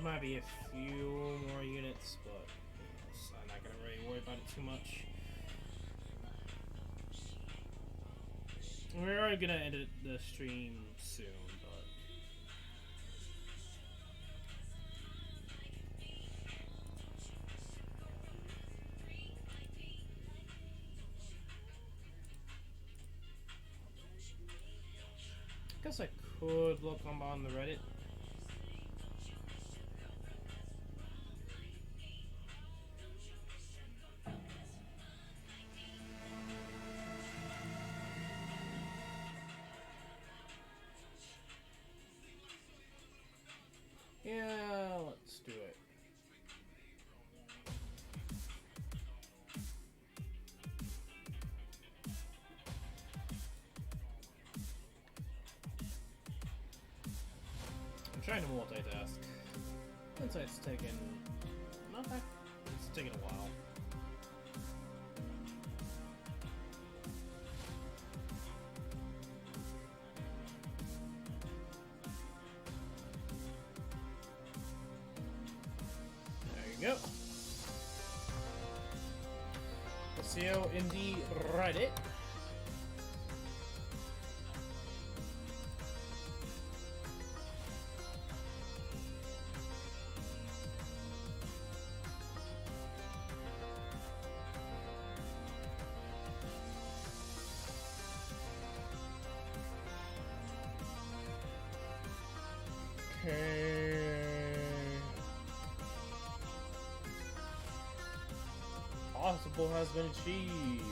might be a few more units, but I'm not gonna really worry about it too much. We're already gonna end the stream soon, but I guess I could look on the Reddit. Yeah, let's do it. I'm trying to multitask. Since it's taken not that it's taken a while. There you go. SAO MD Reddit. Possible has been achieved.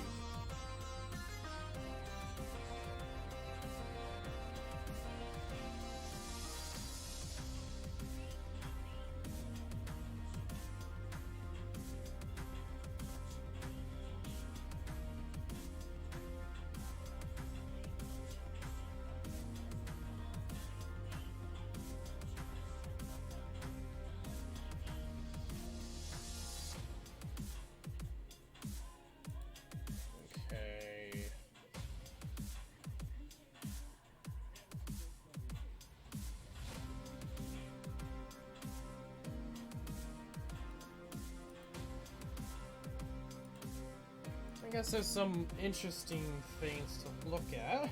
I guess there's some interesting things to look at.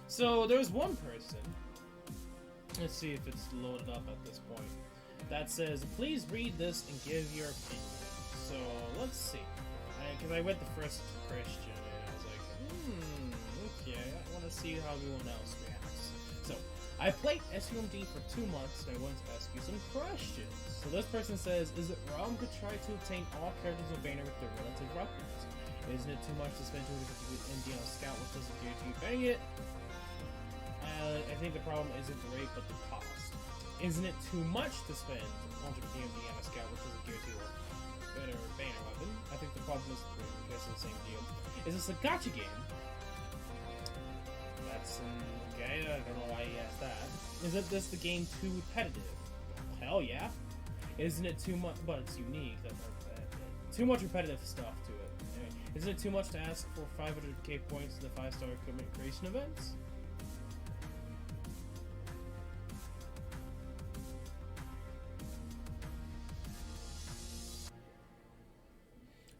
So there's one person, let's see if it's loaded up at this point, that says, please read this and give your opinion. So let's see. Because I read the first question and I was like, okay, I want to see how everyone else reacts. So, I played SUMD for 2 months and I wanted to ask you some questions. So this person says, is it wrong to try to obtain all characters of Banner with their relative weapons? Isn't it too much to spend 250 MD on a scout which doesn't guarantee you getting it? I think the problem isn't the rate but the cost. Isn't it too much to spend 150 MD on a scout which doesn't guarantee you a better Banner weapon? I think the problem is the rate because it's the same deal. Is this a gacha game? That's okay, I don't know why he asked that. Isn't this the game too repetitive? Hell yeah. Isn't it too much, but it's unique. Too much repetitive stuff to it. Anyway, isn't it too much to ask for 500k points in the 5-star equipment creation events?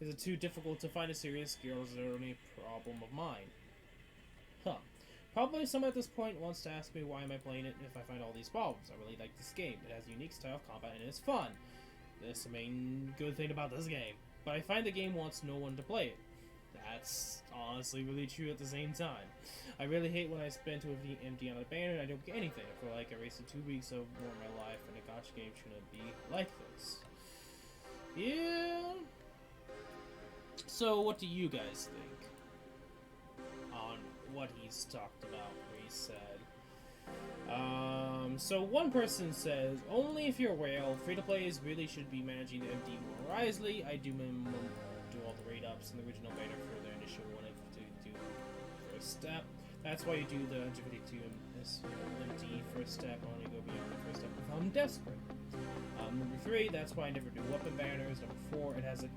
Is it too difficult to find a serious skill, or is there only a problem of mine? Huh. Probably someone at this point wants to ask me why am I playing it if I find all these problems. I really like this game. It has a unique style of combat and it's fun. That's the main good thing about this game. But I find the game wants no one to play it. That's honestly really true at the same time. I really hate when I spend 250 MD on a banner and I don't get anything. I feel like I wasted 2 weeks of more of my life and a gacha game shouldn't be like this. Yeah. So what do you guys think on what he's talked about, where he said, so one person says, only if you're a whale, free-to-plays really should be managing the MD more wisely. I do all the raid ups in the original banner for the initial one to do first step. That's why you do the 152 MD first step, only go beyond the first step if I'm desperate. Number 3, that's why I never do weapon banners. Number 4, it has a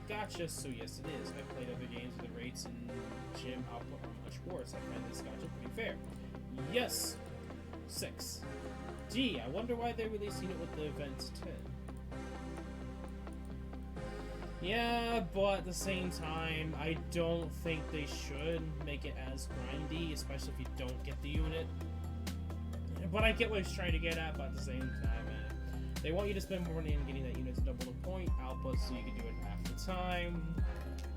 gotcha, so yes it is. I played other games where the rates and gym output are much worse. I find this gotcha pretty fair. Yes. 6. Gee, I wonder why they're releasing it with the Event 10. Yeah, but at the same time, I don't think they should make it as grindy, especially if you don't get the unit. But I get what he's trying to get at, but at the same time, they want you to spend more money on getting that unit to double the point output so you can do it half the time.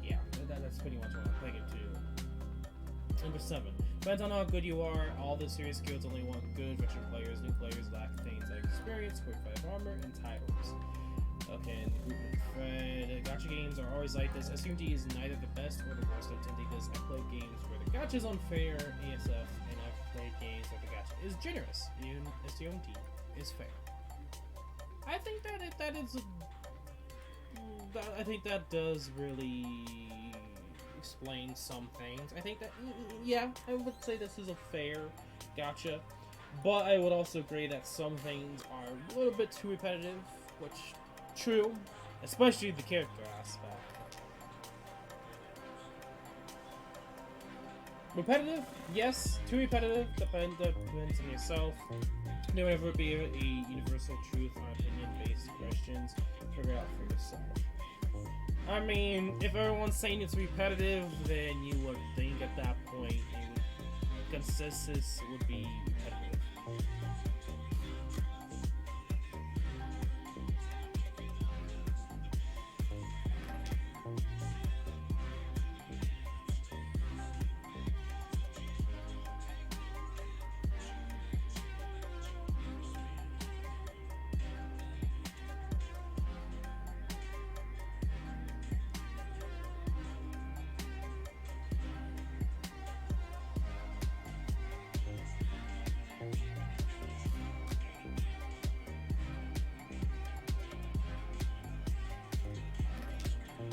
Yeah, that's pretty much what I'm thinking too. Number 7. Depends on how good you are. All the serious guilds only want good veteran players. New players lack things like experience, 45 armor, and titles. Okay, and the group of Freind. Gacha games are always like this. SUMD is neither the best or the worst of Tindy because I play games where the gacha is unfair, ASF, and I've played games where the gacha is generous. Even SUMD is fair. I think I think that does really explain some things. I think that, yeah, I would say this is a fair gacha, but I would also agree that some things are a little bit too repetitive, which, true, especially the character aspect. Repetitive? Yes. Too repetitive? Depends on yourself. There will never be a universal truth on opinion-based questions. Figure it out for yourself. I mean, if everyone's saying it's repetitive, then you would think at that point consensus would be repetitive.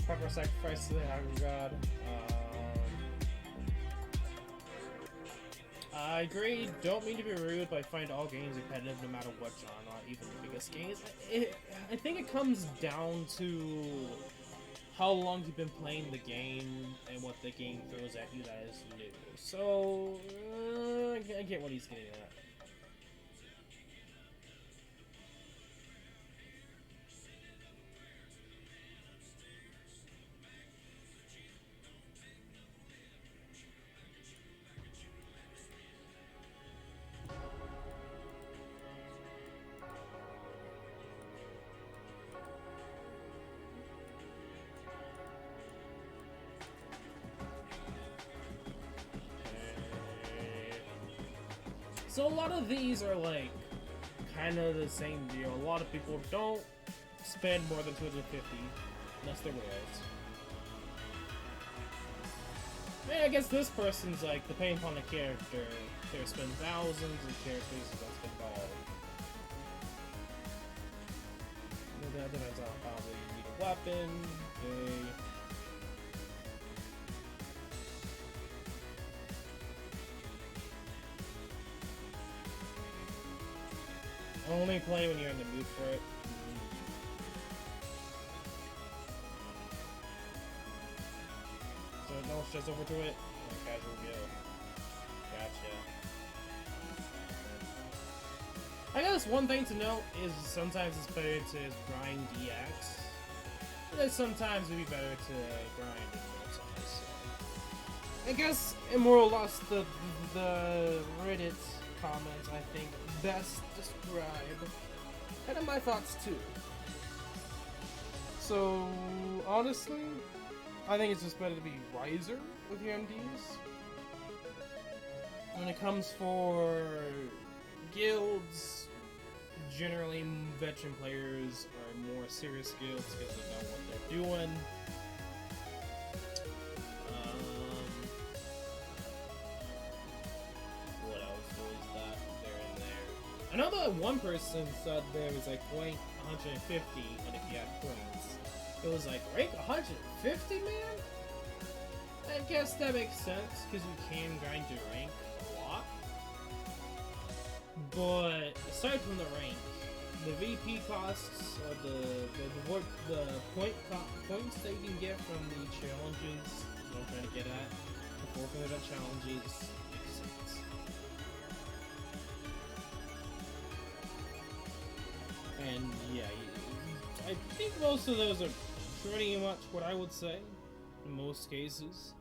Proper sacrifice to the Hungry God. I agree. Don't mean to be rude, but I find all games repetitive no matter what genre, even the biggest games. I think it comes down to how long you've been playing the game and what the game throws at you that is new. So, I get what he's getting at. So a lot of these are like kind of the same deal. A lot of people don't spend more than 250 unless they're royals. I guess this person's like, depending upon the character, they spend thousands of characters and don't spend all. That depends on how they need a weapon. Only play when you're in the mood for it. So no stress over to it. Casual go. Gotcha. I guess one thing to note is sometimes it's better to grind DX. And then sometimes it'd be better to grind Immortals. I guess more or less the Reddit comments, I think, best describe kind of my thoughts too. So honestly, I think it's just better to be wiser with your MDs. When it comes for guilds, generally veteran players are more serious guilds because they know what they're doing. I know that one person said there was like rank 150, and if you had points, it was like rank 150, man? I guess that makes sense, because you can grind your rank a lot. But aside from the rank, the VP costs, or the points that you can get from the challenges, is what I'm trying to get at, the 400 challenges, makes sense. And yeah, I think most of those are pretty much what I would say in most cases.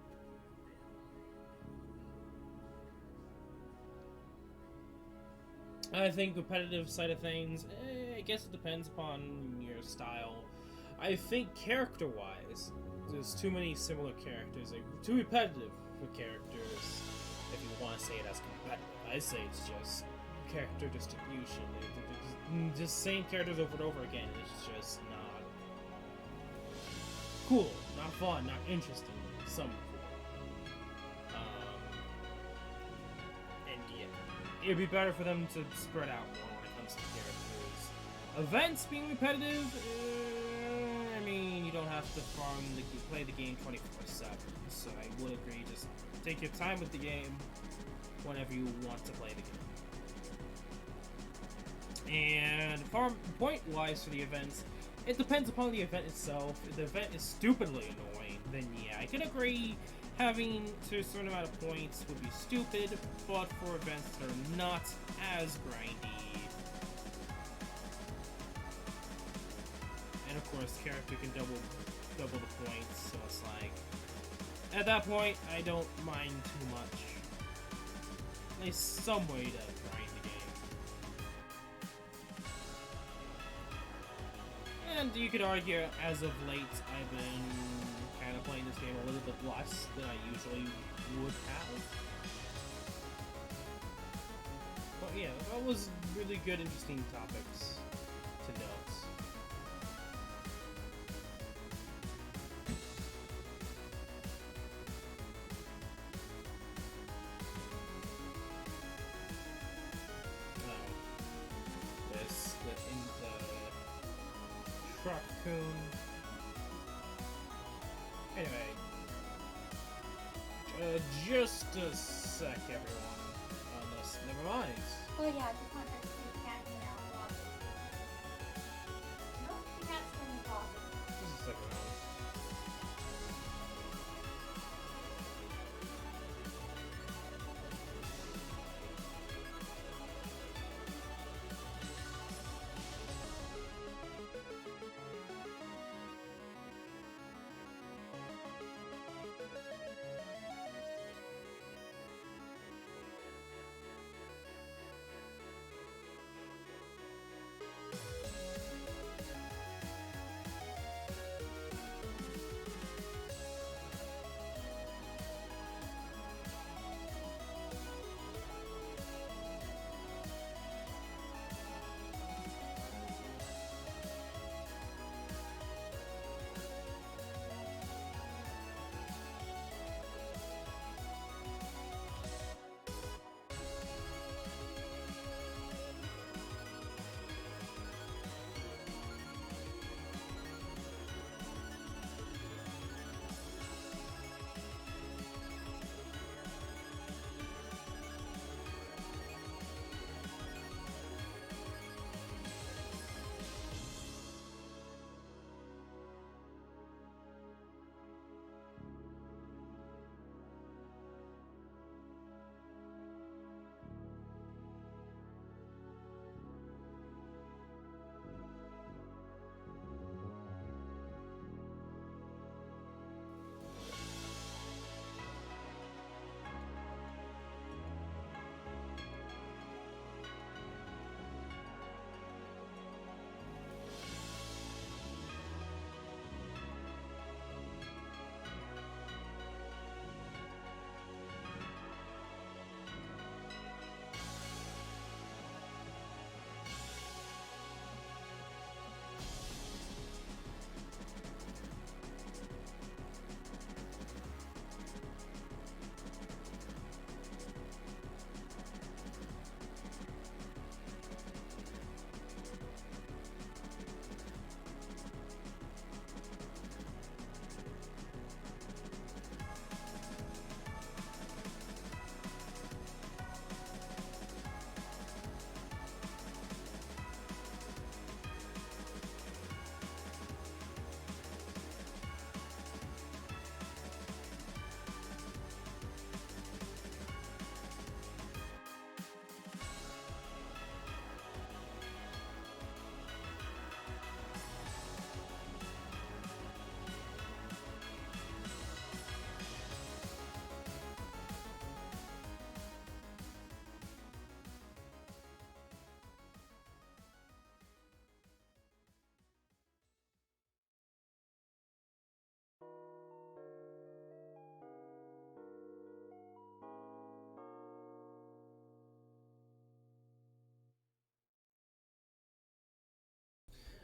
I think competitive side of things, I guess it depends upon your style. I think character-wise, there's too many similar characters, like, too repetitive for characters, if you want to say it as competitive. I say it's just character distribution. They're just same characters over and over again. It's just not cool, not fun, not interesting. Some and yeah, it'd be better for them to spread out more when it comes to characters. Events being repetitive, I mean, you don't have to play the game 24/7. So I would agree, just take your time with the game whenever you want to play the game. And point-wise for the events, it depends upon the event itself. If the event is stupidly annoying, then yeah, I can agree having to a certain amount of points would be stupid, but for events that are not as grindy, and of course, character can double the points, so it's like, at that point, I don't mind too much. At least some way to grind the game. And you could argue, as of late, I've been kind of playing this game a little bit less than I usually would have. But yeah, that was really good, interesting topics to note. Raccoon. Anyway, just a sec, everyone. Unless, never mind. Oh yeah, the contract with the cat now. Nope, the cat's in the closet. Just a second.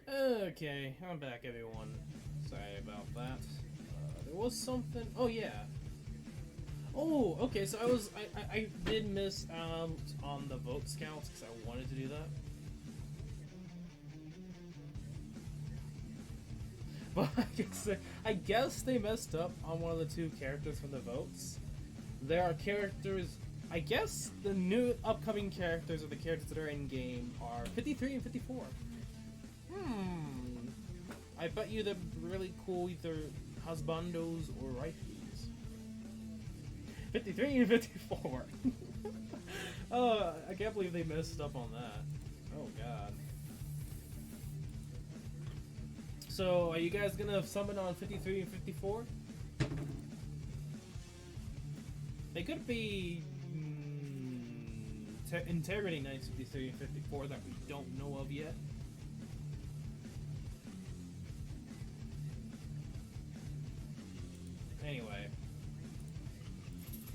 Okay, I'm back, everyone. Sorry about that. There was something. Oh yeah. Oh, okay. So I did miss out on the vote scouts because I wanted to do that. But I guess they messed up on one of the two characters from the votes. There are characters. I guess the new upcoming characters or the characters that are in game are 53 and 54. I bet you they're really cool, either husbandos or wifeys. 53 and 54. Oh, I can't believe they messed up on that. Oh god. So, are you guys gonna summon on 53 and 54? They could be Integrity Knights 53 and 54 that we don't know of yet. Anyway,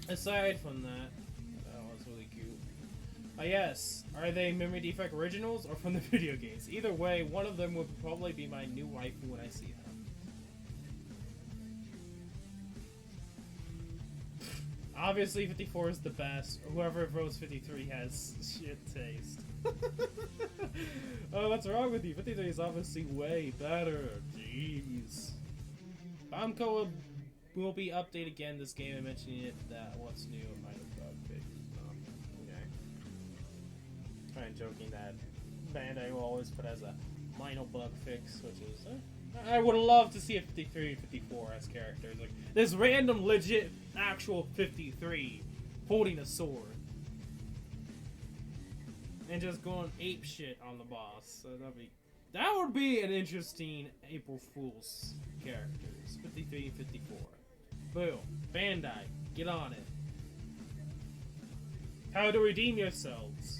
aside from that was really cute. Yes, are they Memory Defrag originals or from the video games? Either way, one of them will probably be my new waifu when I see them. Obviously, 54 is the best. Whoever votes 53 has shit taste. Oh, what's wrong with you? 53 is obviously way better. Jeez. Bamco will be updated again this game. I mentioned it. That what's new might have bug fix. Okay. Kind of joking that Bandai will always put as a minor bug fix, which is. I would love to see a 53 and 54 as characters. Like this random, legit, actual 53 holding a sword and just going ape shit on the boss. So that would be an interesting April Fool's characters. 53 and 54. Boom. Bandai, get on it. How to redeem yourselves.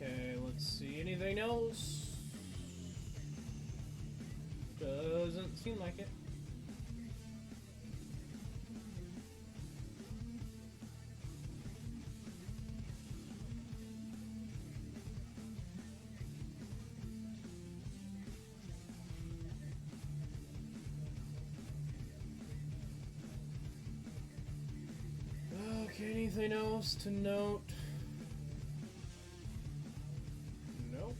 Okay, let's see. Anything else? Doesn't seem like it. Okay, anything else to note? Nope.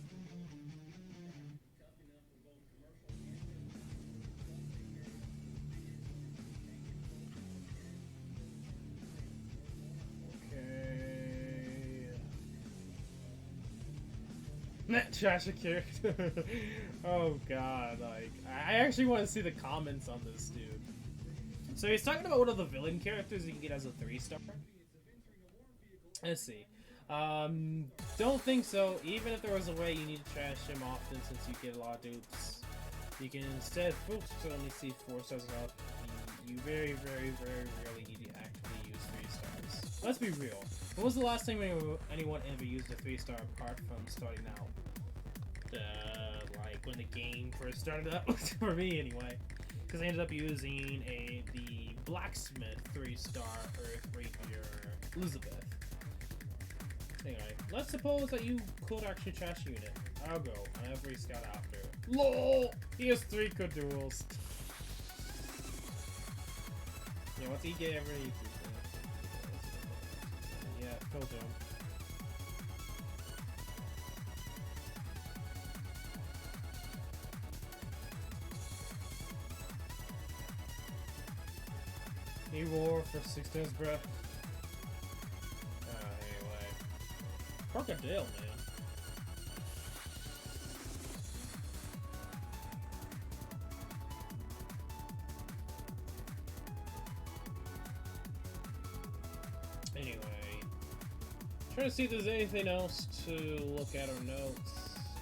Okay. That trash character. Oh god, like I actually want to see the comments on this dude. So he's talking about one of the villain characters you can get as a 3-star. Let's see. Don't think so. Even if there was a way you need to trash him often since you get a lot of dupes. You can instead only see 4 stars enough. You very, very, very rarely need to actively use 3 stars. Let's be real. When was the last time anyone ever used a 3-star apart from starting out? Like when the game first started up, for me anyway. Because I ended up using the blacksmith 3-star Earth Rapier Elizabeth. Anyway, let's suppose that you could actually trash a unit. I'll go on every scout after. LOL! He has 3 good duels. Yeah, what's he get every? Yeah, kill him. He roar for 6 days, bruh. Anyway. Crocodile, man. Anyway. Trying to see if there's anything else to look at or notes.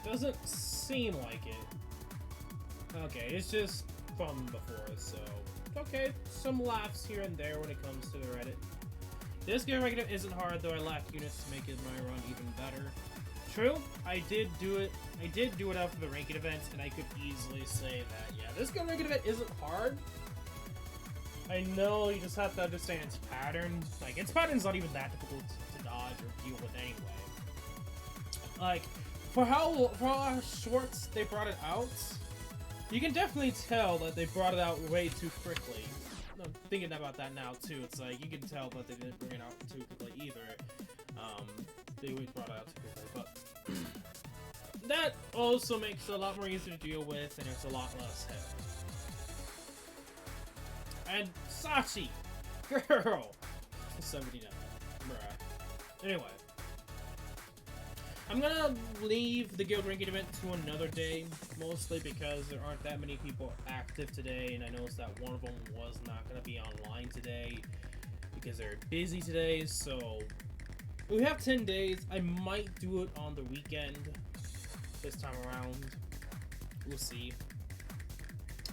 Doesn't seem like it. Okay, it's just from before, so... Okay, some laughs here and there when it comes to the Reddit. This game regular isn't hard, though I lack units to make it my run even better. True, I did do it after the ranking events, and I could easily say that, yeah, this game ranking event isn't hard. I know, you just have to understand its pattern. Like, its pattern's not even that difficult to dodge or deal with anyway. Like, for how short they brought it out, you can definitely tell that they brought it out way too quickly. I'm thinking about that now too. It's like you can tell that they didn't bring it out too quickly either. They always brought it out too quickly, but that also makes it a lot more easy to deal with, and it's a lot less heavy. And Sachi, girl, 79, bruh. Anyway. I'm gonna leave the guild ranking event to another day, mostly because there aren't that many people active today, and I noticed that one of them was not gonna be online today because they're busy today, so we have 10 days. I might do it on the weekend this time around. We'll see.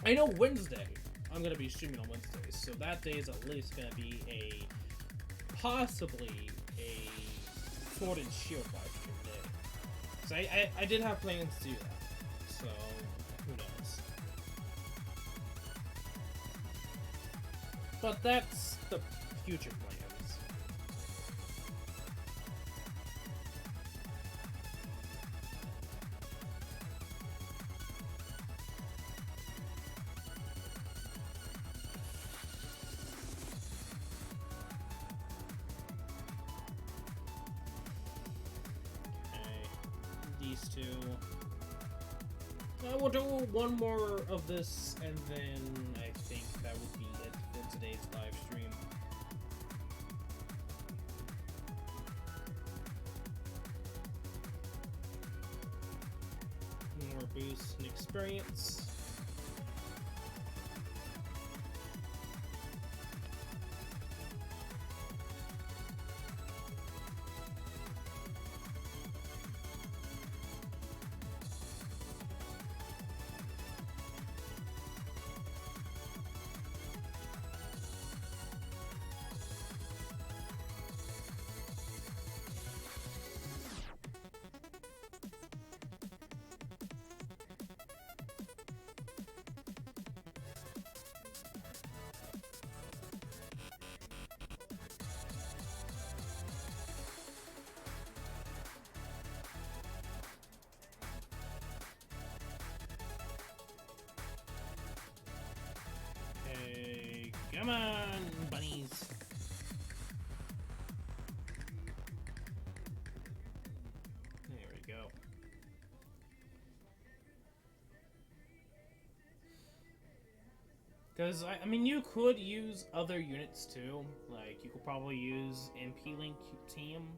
I know Wednesday, I'm gonna be streaming on Wednesdays, so that day is at least gonna be possibly a Sword and Shield live stream day. So I did have plans to do that, so who knows. But that's the future plans. These two. We'll do one more of this, and then I think that would be it for today's live stream. More boost and experience. Come on, bunnies. There we go. Because, I mean, you could use other units too. Like, you could probably use MP Link Team.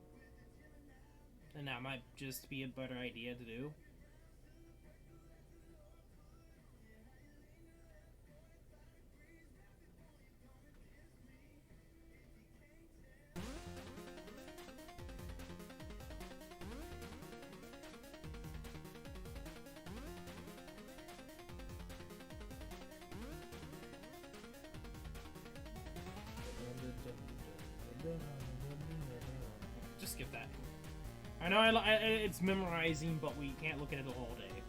And that might just be a better idea to do. Just skip that. I know it's memorizing, but we can't look at it all day.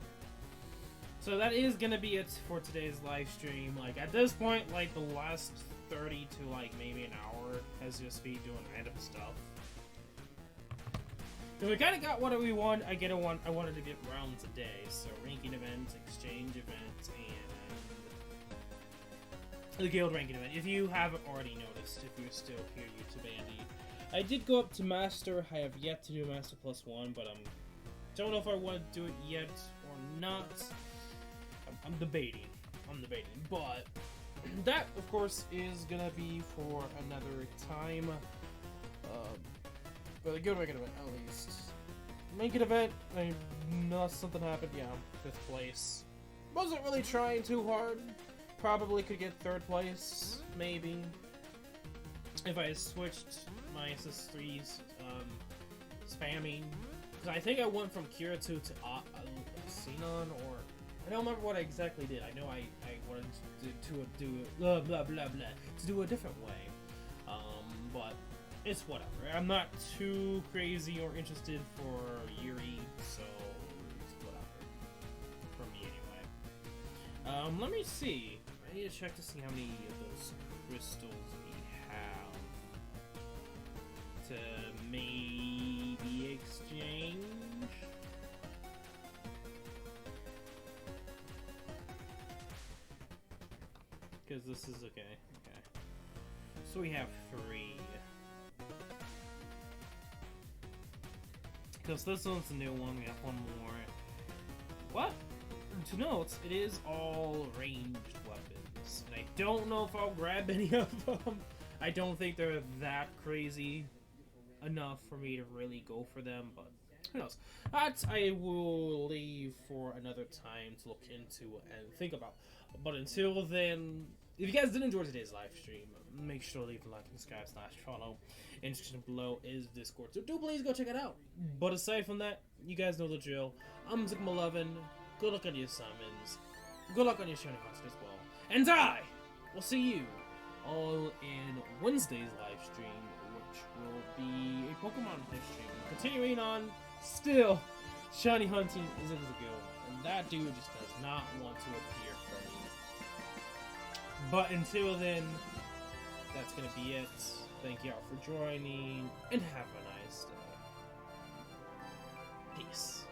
So that is gonna be it for today's live stream. Like, at this point, like, the last 30 to, like, maybe an hour has just been doing random stuff. Because we kind of got what we want. I wanted to get rounds a day. So, ranking events, exchange events, and the guild ranking event. If you haven't already noticed, if you're still here, YouTube Andy. I did go up to Master. I have yet to do Master +1, but don't know if I want to do it yet or not. I'm debating. But that, of course, is gonna be for another time. But a good making event, at least. Make an event, I know something happened, yeah, 5th place. Wasn't really trying too hard. Probably could get 3rd place, maybe. If I switched my SS3's spamming. Because I think I went from Kira to Xenon, or I don't remember what I exactly did. I know I wanted to do blah blah blah blah to do a different way. But it's whatever. I'm not too crazy or interested for Yuri, so it's whatever for me anyway. Let me see. I need to check to see how many of those crystals we have to maybe exchange. Because this is okay. Okay. So we have 3. Because this one's a new one, we have 1 more. What? To note, it is all ranged weapons. And I don't know if I'll grab any of them. I don't think they're that crazy enough for me to really go for them, but who knows. That I will leave for another time to look into and think about. But until then, if you guys did enjoy today's live stream, make sure to leave a like and subscribe/follow. In the description below is Discord, so do please go check it out. But aside from that, you guys know the drill. I'm Sigma11. Good luck on your summons. Good luck on your shiny hunts as well. And I will see you all in Wednesday's live stream, which will be a Pokemon stream. Continuing on, still, shiny hunting is in the go, and that dude just does not want to appear for me. But until then, that's gonna be it. Thank you all for joining, and have a nice day. Peace.